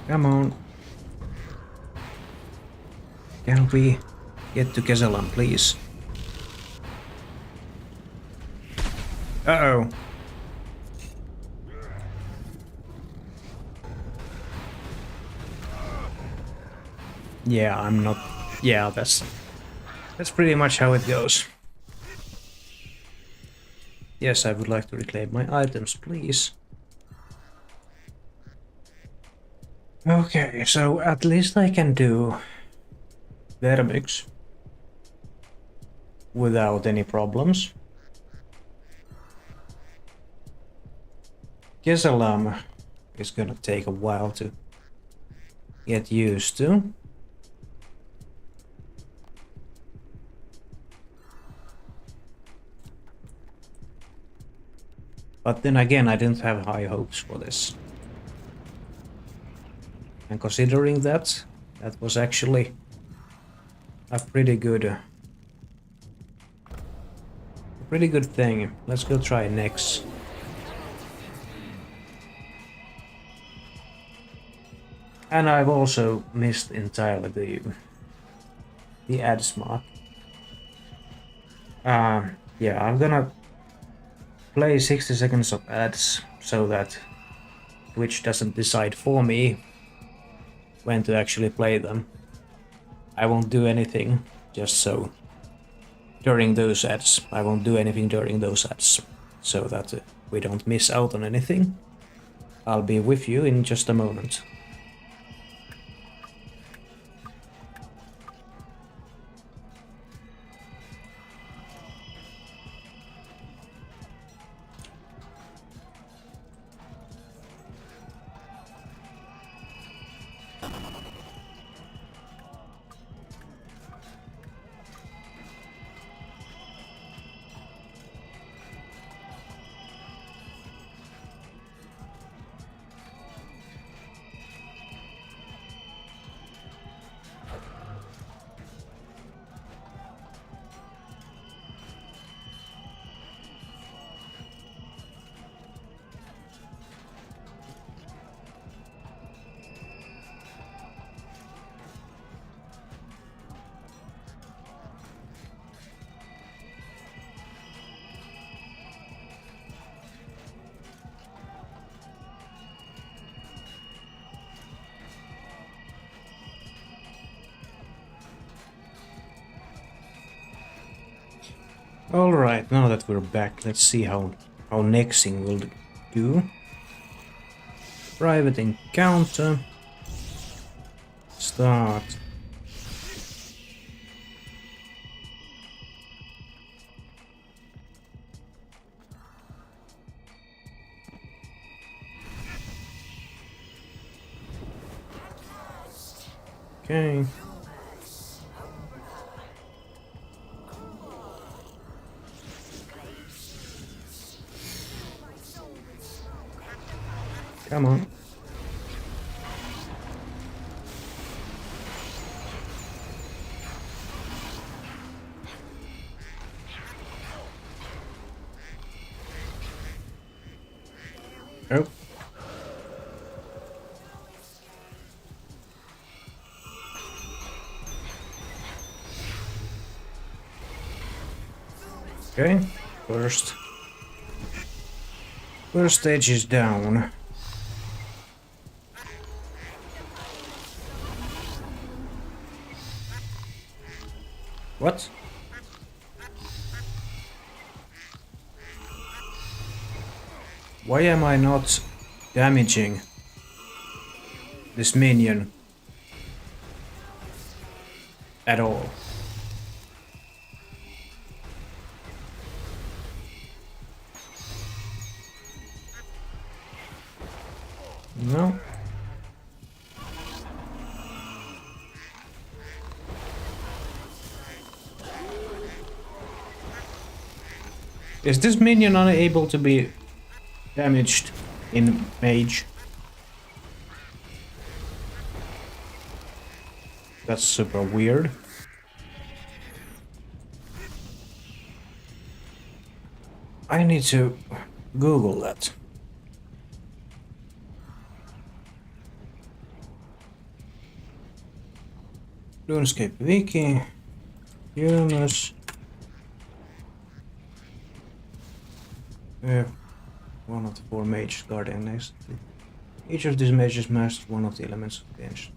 Come on. Can we get to Kesalam, please? Uh-oh. Yeah, I'm not... Yeah, that's pretty much how it goes. Yes, I would like to reclaim my items, please. Okay, so at least I can do Vermix without any problems. Kesalam is gonna take a while to get used to. But then again, I didn't have high hopes for this. And considering that, that was actually a pretty good Pretty good thing. Let's go try next. And I've also missed entirely the ads mark. Yeah, I'm gonna play 60 seconds of ads so that Twitch doesn't decide for me when to actually play them. I won't do anything just so during those ads. I won't do anything during those ads so that we don't miss out on anything. I'll be with you in just a moment. Alright, now that we're back, let's see how nexting will do. Private encounter. Start. Okay. Come on. Oh. Okay. First stage is down. What? Why am I not damaging this minion at all? No. Is this minion unable to be damaged in mage? That's super weird. I need to Google that. RuneScape Wiki. Humans. One of the 4 mage guardian next. Each of these mages masters one of the elements of the ancient,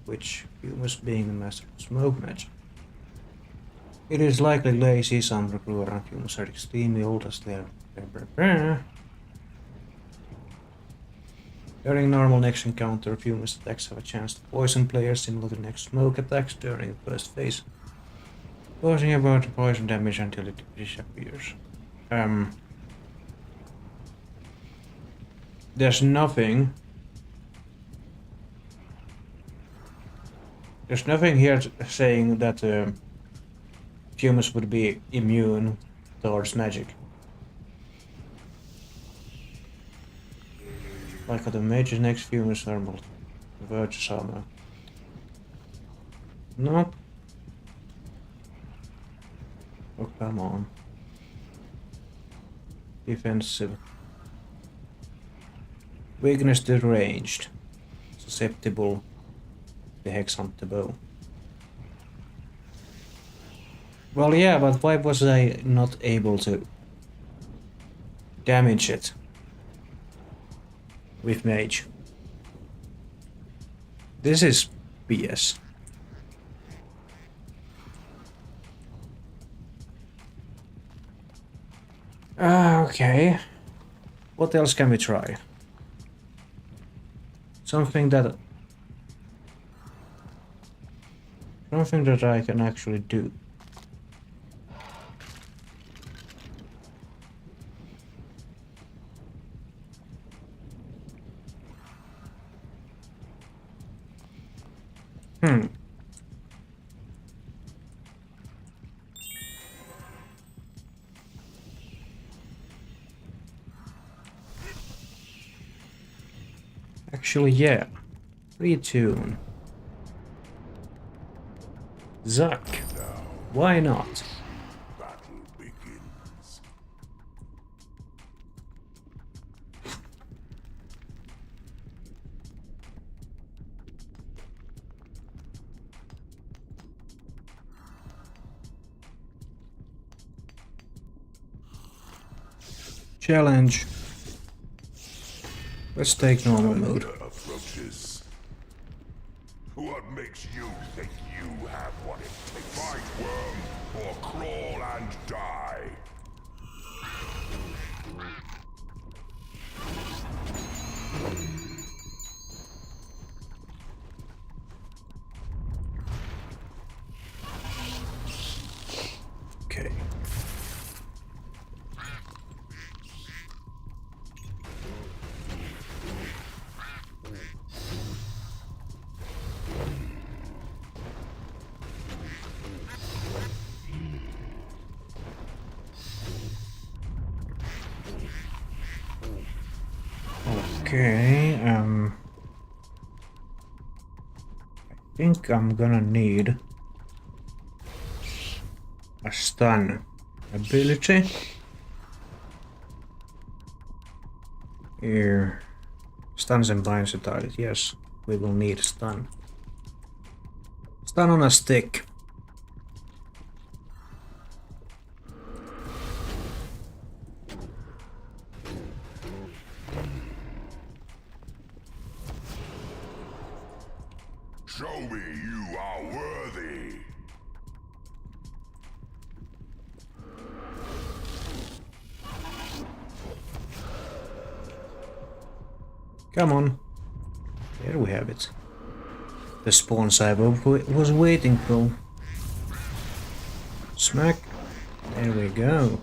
which humans being the master of smoke magic. It is likely lazy, some recruit around humans are extremely old as they are. During normal next encounter, humans attacks have a chance to poison players similar to next smoke attacks during the first phase, causing about poison damage until it disappears. There's nothing here saying that humans would be immune towards magic. Like the mage's next humans thermal virtuous armor. No. Oh, come on. Defensive. Weakness to ranged. Susceptible. The hex hunt the bow. Well, yeah, but why was I not able to damage it with mage? This is BS. Okay. What else can we try? Something that I can actually do. Actually, yeah. Retune. Zuck. Why not? Battle begins. Challenge. Let's take normal mode. Approaches. What makes you think you have what it takes? Fight, worm, or crawl and die. Okay. Okay, I think I'm gonna need a stun ability. Here, stuns and binds the target. Yes, we will need stun. Stun on a stick. Show me you are worthy. Come on. There we have it. The spawns I was waiting for. Smack. There we go.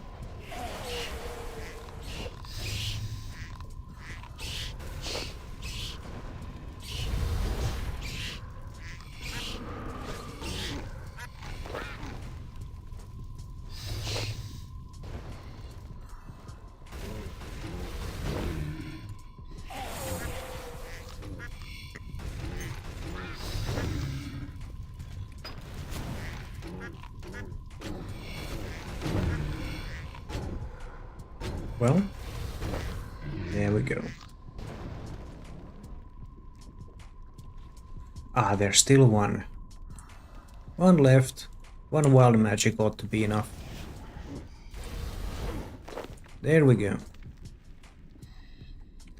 Well, there we go. Ah, there's still one. One left. One wild magic ought to be enough. There we go.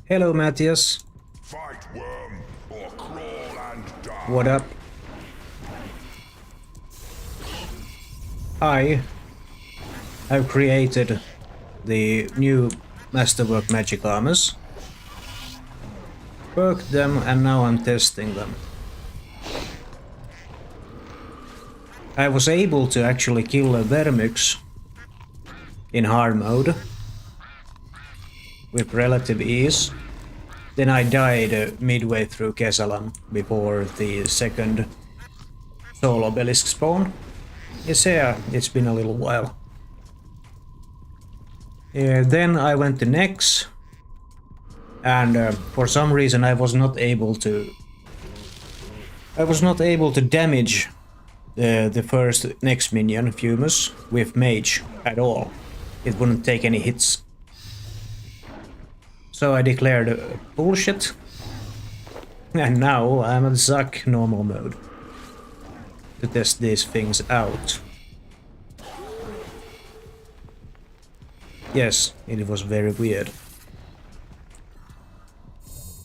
Hello, Matthias. Fight, worm, or crawl and die. What up? I have created the new Masterwork magic armors, perked them, and now I'm testing them. I was able to actually kill a Vermix in hard mode with relative ease. Then I died midway through Kesalan before the second Soul Obelisk spawn. Yes, yeah, it's been a little while. Then I went to Nex, and for some reason I was not able to damage the first Nex minion, Fumus, with mage at all. It wouldn't take any hits. So I declared bullshit. And now I'm at Zuck normal mode. To test these things out. Yes, it was very weird.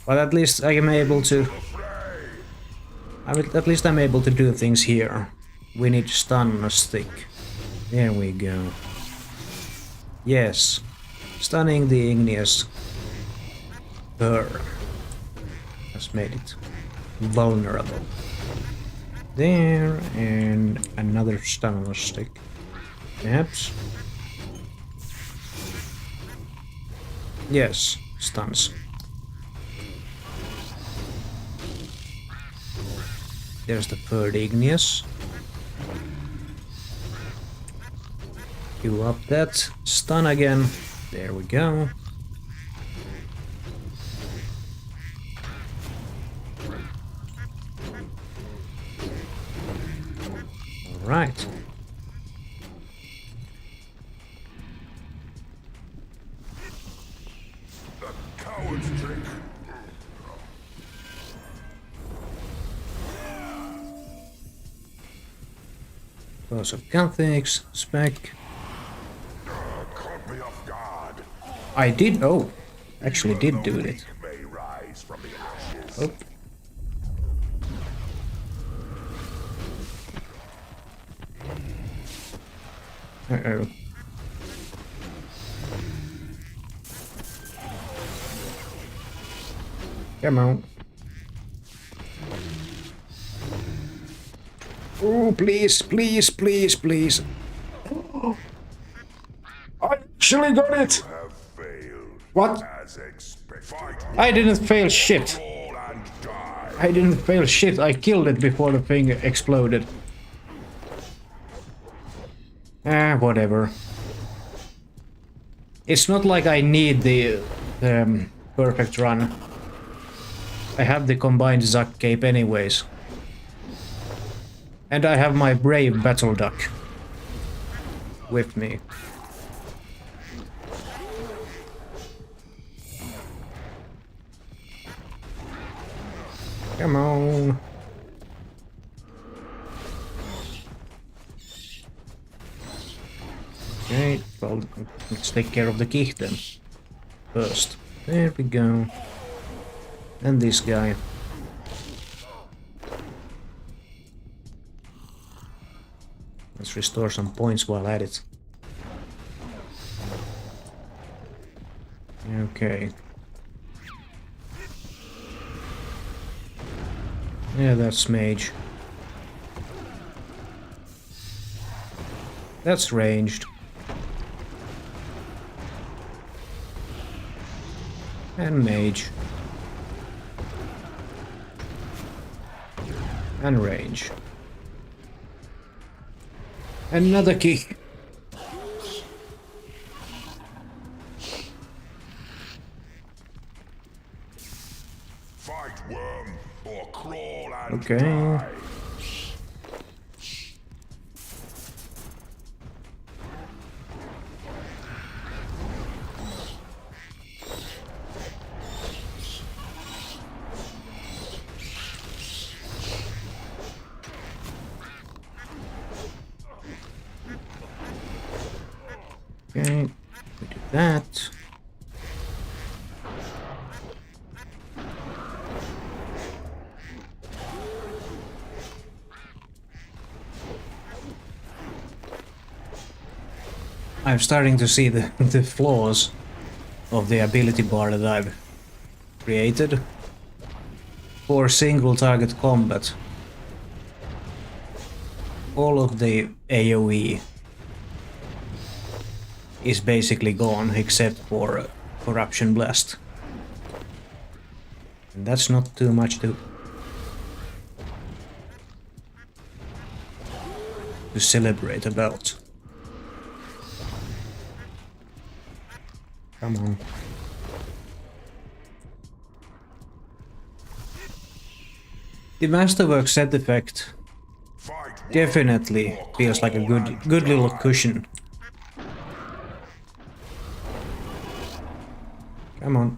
But at least I am able to... at least I'm able to do things here. We need to stun a stick. There we go. Yes. Stunning the igneous burr has made it vulnerable. There, and another stun on a stick. Perhaps. Yes, stuns. There's the third igneous. Queue up that. Stun again. There we go. Alright. The coward's trick. Close of Gothics, spec. Caught me off guard. I did. Oh, actually did do it. May rise from the ashes. Oh. Uh-oh. Come on. Oh, please, please, please, please. I actually got it! Have failed. What? As expected. I didn't fail shit. Fall and die. I didn't fail shit. I killed it before the thing exploded. Ah, whatever. It's not like I need the perfect run. I have the combined Zac cape anyways. And I have my brave battle duck with me. Come on. Okay, well, let's take care of the Kich then. First. There we go. And this guy. Let's restore some points while at it. Okay. Yeah, that's mage. That's ranged. And mage. And range. Another key. Fight worm or crawl and Okay. die. Okay, we do that. I'm starting to see the flaws of the ability bar that I've created for single target combat. All of the AoE is basically gone except for Corruption Blast. And that's not too much to celebrate about. Come on. The Masterwork set effect definitely feels like a good little cushion. Come on.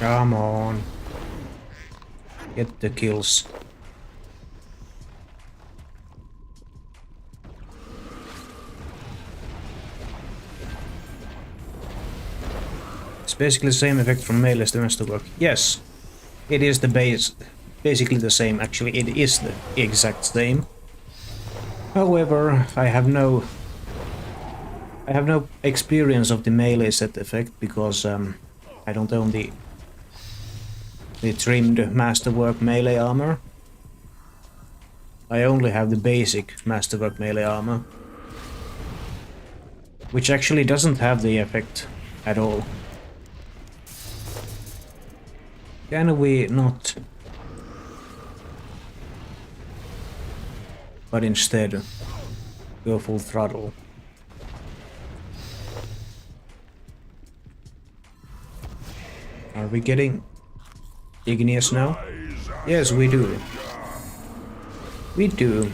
Come on. Get the kills. It's basically the same effect from melee as the masterwork. Yes, it is the base. Basically the same. Actually, it is the exact same. However, I have no experience of the melee set effect because I don't own the trimmed masterwork melee armor. I only have the basic masterwork melee armor, which actually doesn't have the effect at all. Can we not? But instead, go full throttle. Are we getting igneous now? Yes, we do. We do.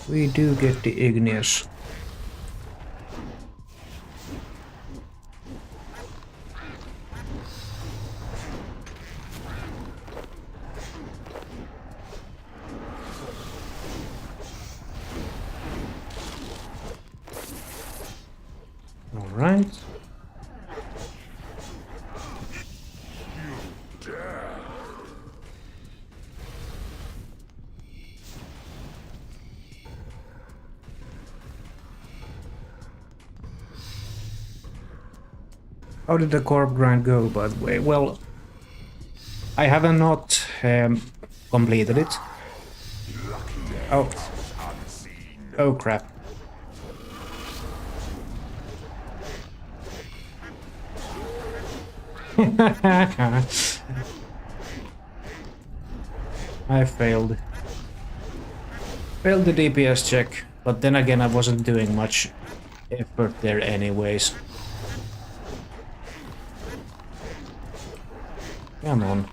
We do get the igneous. All right. How did the corp grind go, by the way? Well, I haven't not completed it. Oh. Oh crap. I failed. Failed the DPS check, but then again I wasn't doing much effort there anyways. Come on.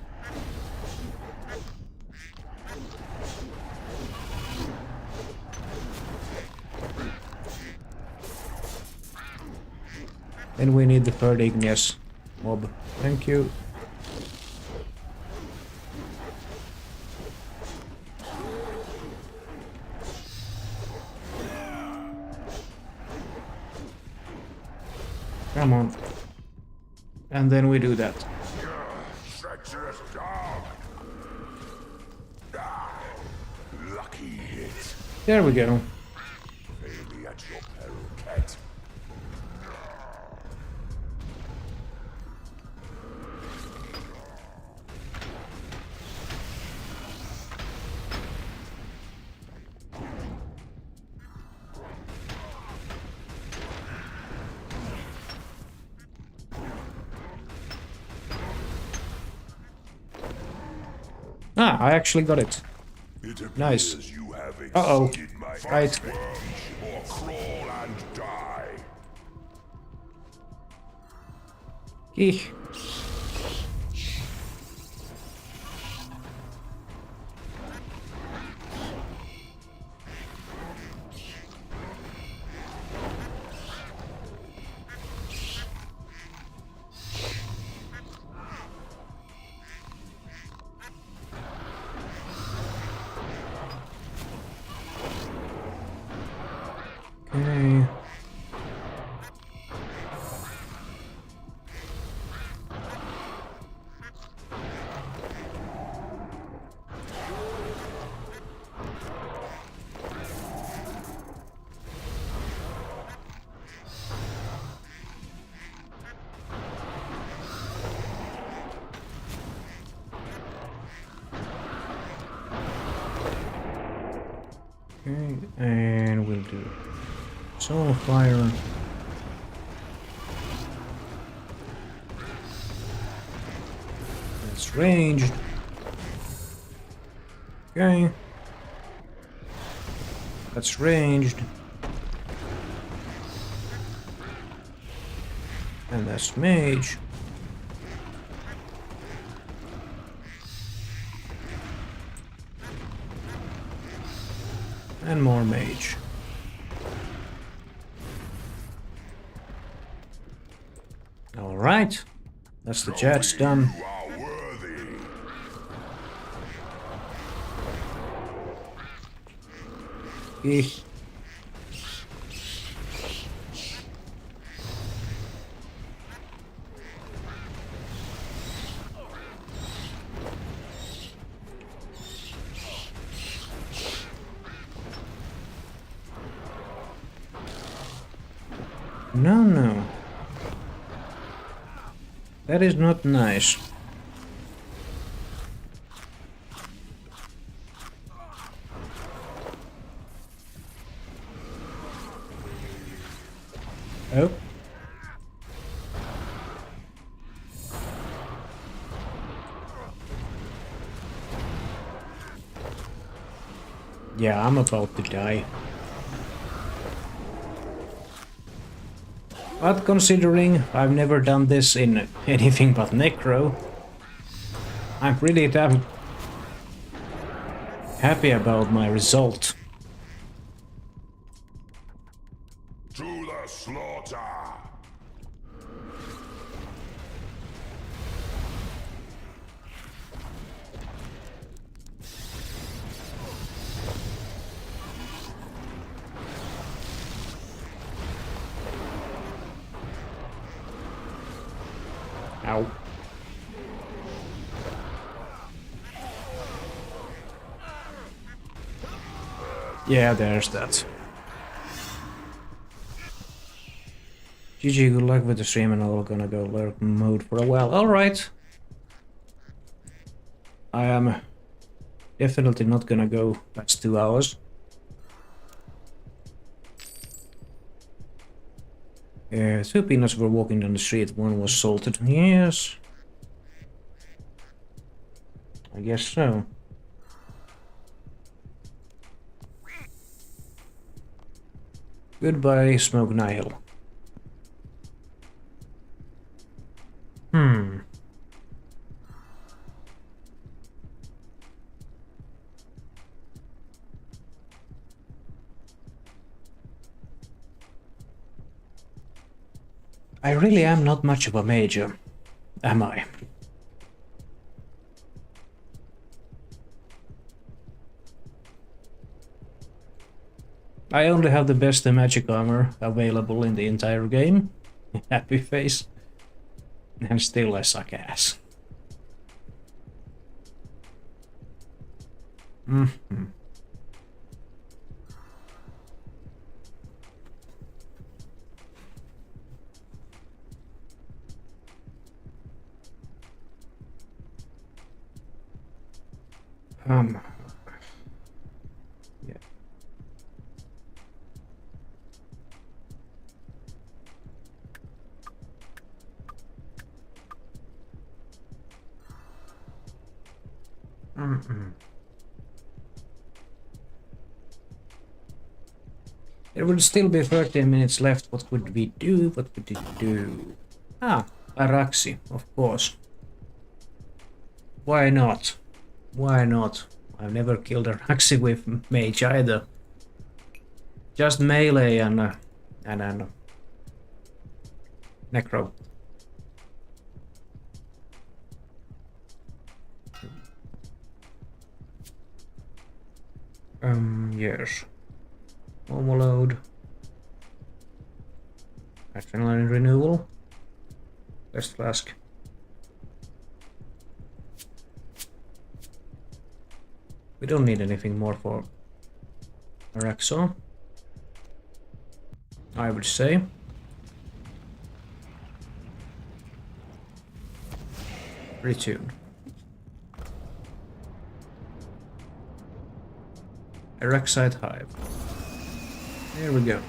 Then we need the third igneous mob. Thank you. Come on. And then we do that. Treacherous dog. Lucky hit. There we go. Fail me at your peril, cat. Ah, I actually got it. It Nice. appears you have Uh-oh. exceeded my Right. worms, or crawl and die. Eek. Okay. Okay, and we'll do soul fire. That's ranged. Okay. That's ranged. And that's mage. And more mage. Alright. That's the chat's done. You are worthy. Eh. No, no. That is not nice. Oh. Yeah, I'm about to die. But considering I've never done this in anything but Necro, I'm pretty damn happy about my result. To the slaughter. Ow. Yeah, there's that. GG, good luck with the stream, and I'm gonna go lurk mode for a while. Alright. I am definitely not gonna go past 2 hours. Two peanuts were walking down the street, one was salted. Yes. I guess so. Goodbye, Smoke Nihil. I really am not much of a mage, am I? I only have the best magic armor available in the entire game. Happy face. And still I suck ass. Yeah. There would still be 13 minutes left. What would we do? What would it do? Ah, Araxi, of course. Why not? Why not? I've never killed Araxi with mage either. Just melee and necro. Yes. Overload. Adrenaline renewal. Best flask. We don't need anything more for Araxo, I would say. Retune. Araxite Hive. There we go.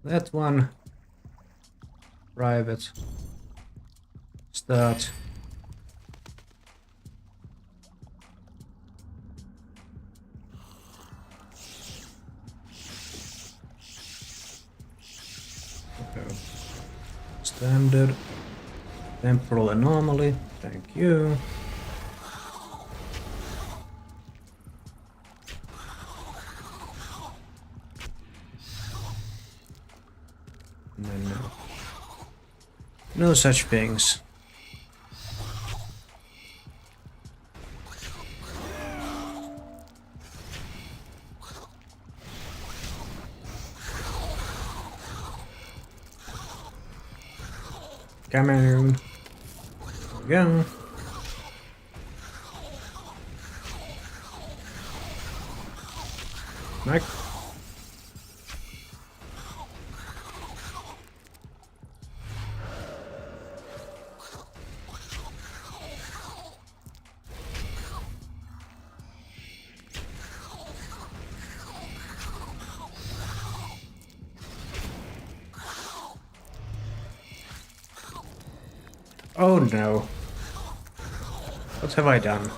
That one. Private. Start. Okay. Standard. Temporal anomaly. Thank you. No, no. No such things. Come on. Go. Mike. Oh no. What have I done?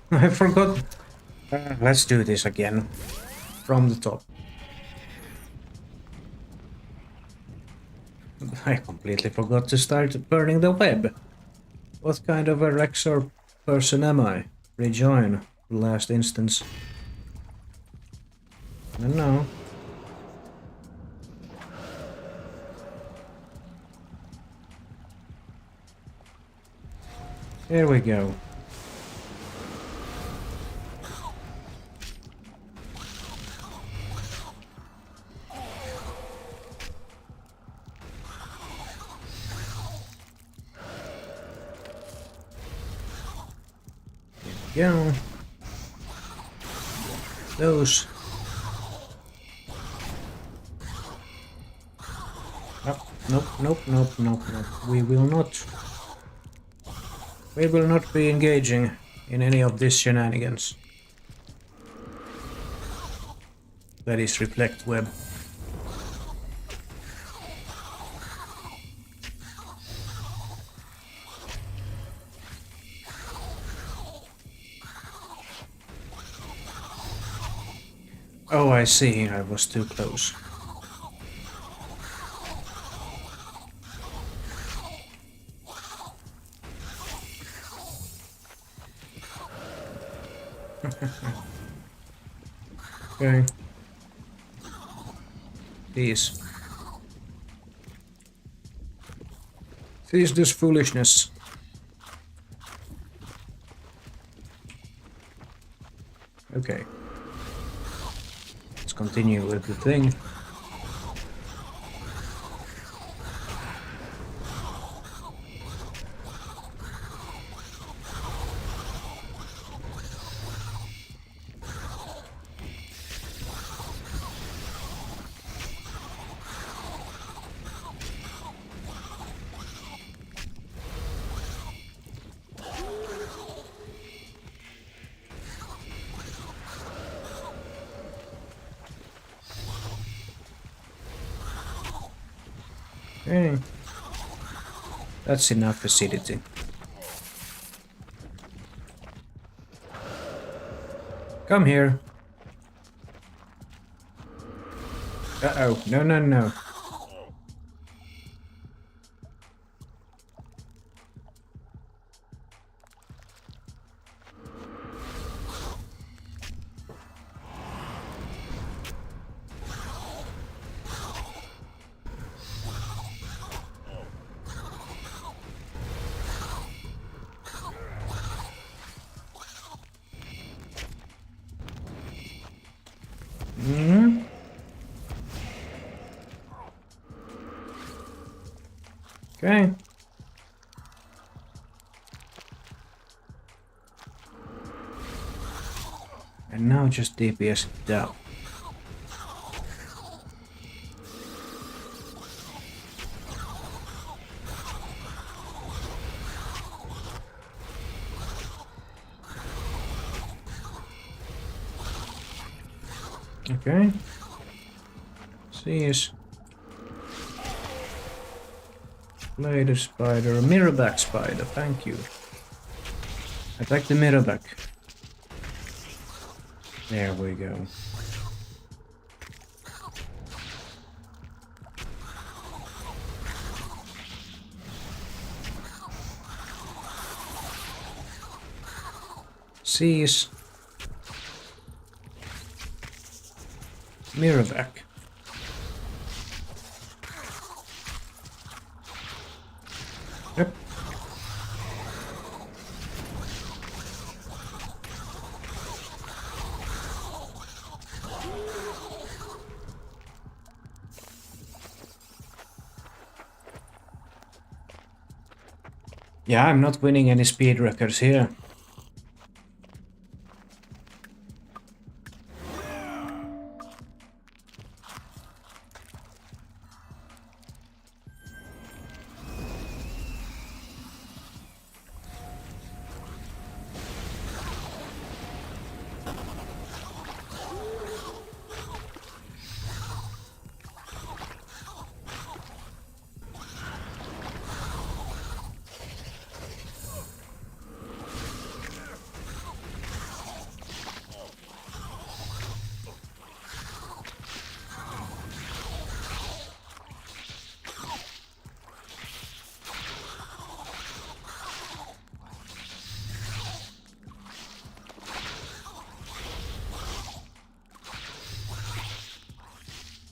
I forgot. Let's do this again. From the top. I completely forgot to start burning the web. What kind of a Rexor person am I? Rejoin. Last instance. I don't know. Here we go. Go. Those. Oh, nope, nope, nope, nope, nope. We will not. We will not be engaging in any of this shenanigans. That is reflect web. Oh, I see. I was too close. Okay. Cease. Cease this foolishness. Okay. Let's continue with the thing. Okay. That's enough acidity. Come here. Uh-oh. No, no, no. Hmm? Okay. And now just DPS it down. Okay. Cease. Bladed spider, a mirrorback spider, thank you. Attack the mirrorback. There we go. Cease. Mirrorback. Yep. Yeah, I'm not winning any speed records here.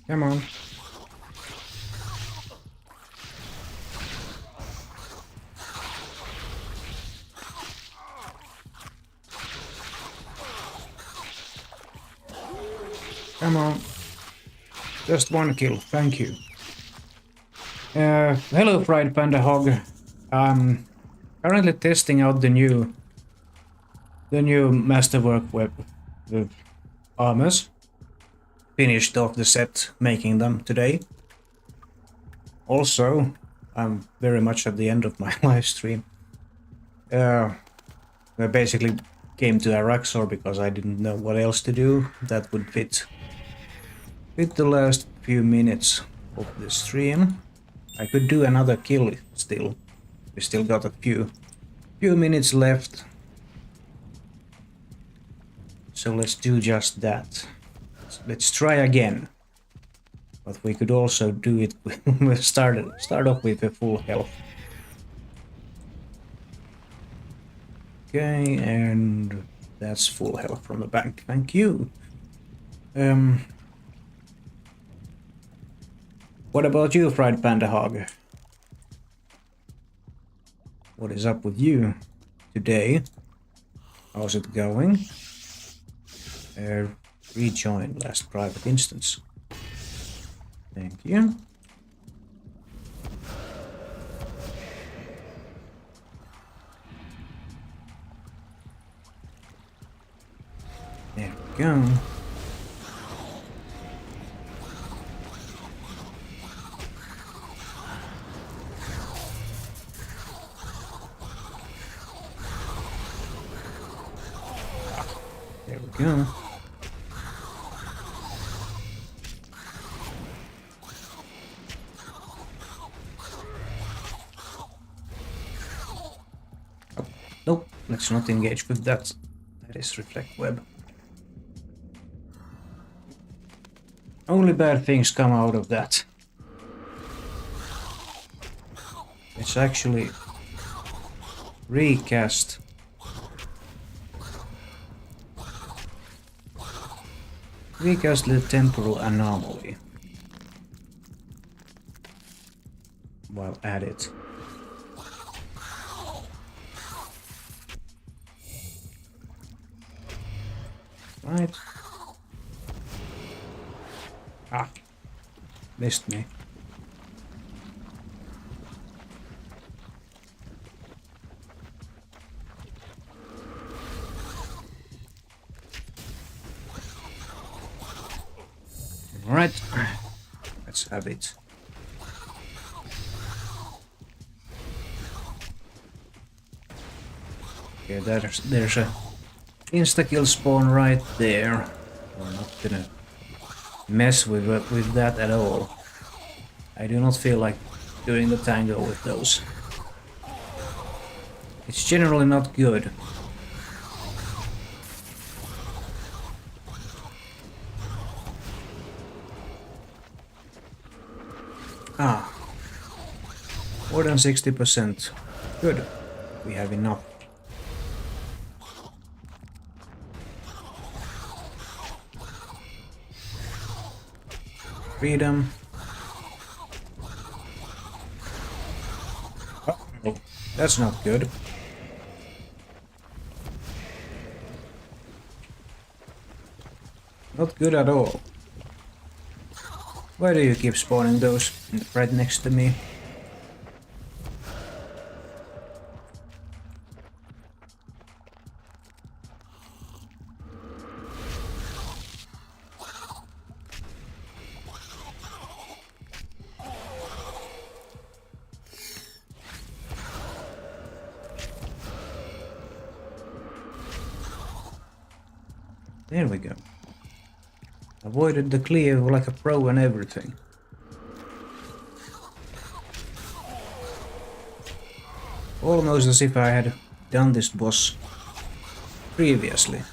Come on. Come on. Just one kill, thank you. Hello, Fried Panda Hog. I'm currently testing out the new Masterwork web armors. Finished off the set, making them today. Also, I'm very much at the end of my live stream. I basically came to Araxor because I didn't know what else to do that would fit the last few minutes of the stream. I could do another kill still. We still got a few minutes left. So let's do just that. Let's try again. But we could also do it with start off with a full health. Okay, and that's full health from the bank. Thank you. What about you, Fried Panda Hog? What is up with you today? How's it going? Rejoin last private instance. Thank you. There we go. There we go. Oh, nope, let's not engage with that. That is reflect web. Only bad things come out of that. It's actually recast the temporal anomaly while at it. Right. Ah, missed me. All right, let's have it. Okay, there's a insta-kill spawn right there. We're not gonna mess with that at all. I do not feel like doing the tango with those. It's generally not good. Ah, more than 60%. Good. We have enough. Freedom. Oh, Oh, that's not good. Not good at all. Why do you keep spawning those right next to me? There we go. Avoided the cleave like a pro and everything. Almost as if I had done this boss previously.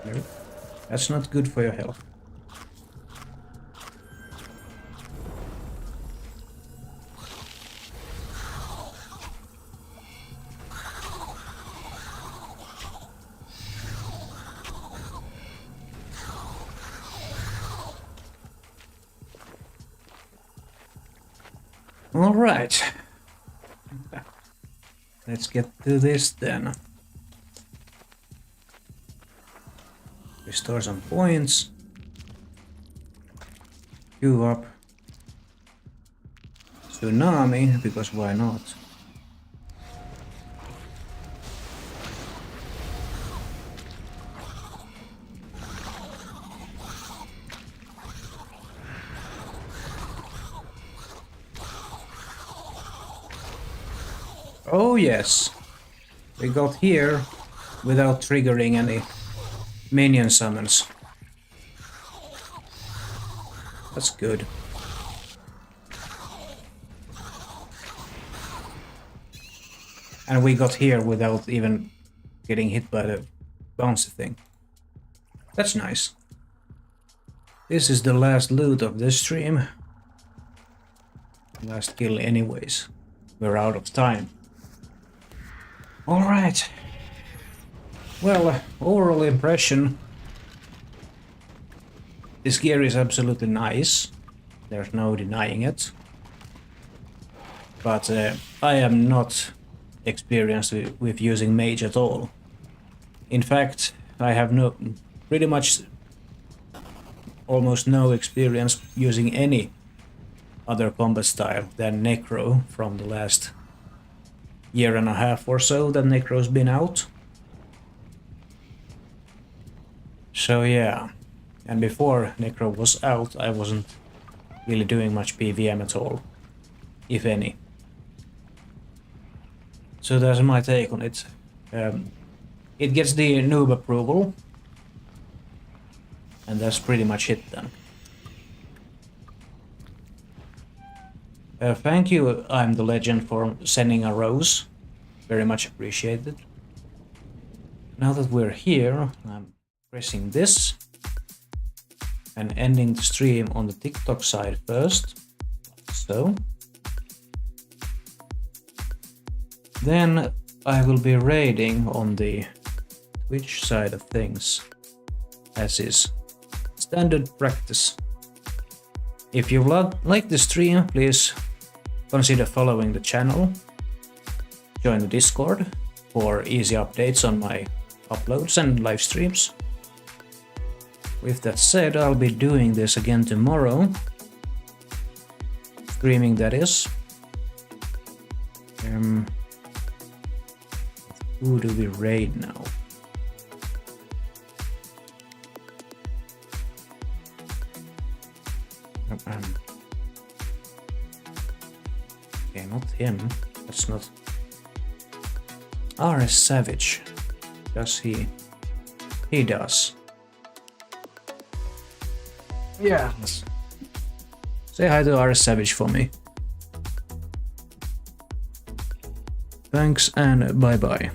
Nope. That's not good for your health. All right. Let's get to this then. Restore some points. Queue up. Tsunami, because why not? Oh yes, we got here without triggering any minion summons. That's good. And we got here without even getting hit by the bouncy thing. That's nice. This is the last loot of this stream. Last kill anyways. We're out of time. Alright. Well, overall impression. This gear is absolutely nice. There's no denying it. But I am not experienced with using mage at all. In fact, I have pretty much almost no experience using any other combat style than Necro from the last year and a half or so that Necro's been out. So yeah, and before Necro was out, I wasn't really doing much PVM at all, if any. So that's my take on it. It gets the noob approval, and that's pretty much it then. Thank you, I'm the Legend, for sending a rose. Very much appreciated. Now that we're here, I'm pressing this and ending the stream on the TikTok side first, like so. Then I will be raiding on the Twitch side of things, as is standard practice. If you like the stream, please consider following the channel. Join the Discord for easy updates on my uploads and live streams. With that said, I'll be doing this again tomorrow. Streaming, that is. Who do we raid now? Okay, not him. That's not... RS Savage. Does he? He does. Yeah. Say hi to RS Savage for me. Thanks and bye bye.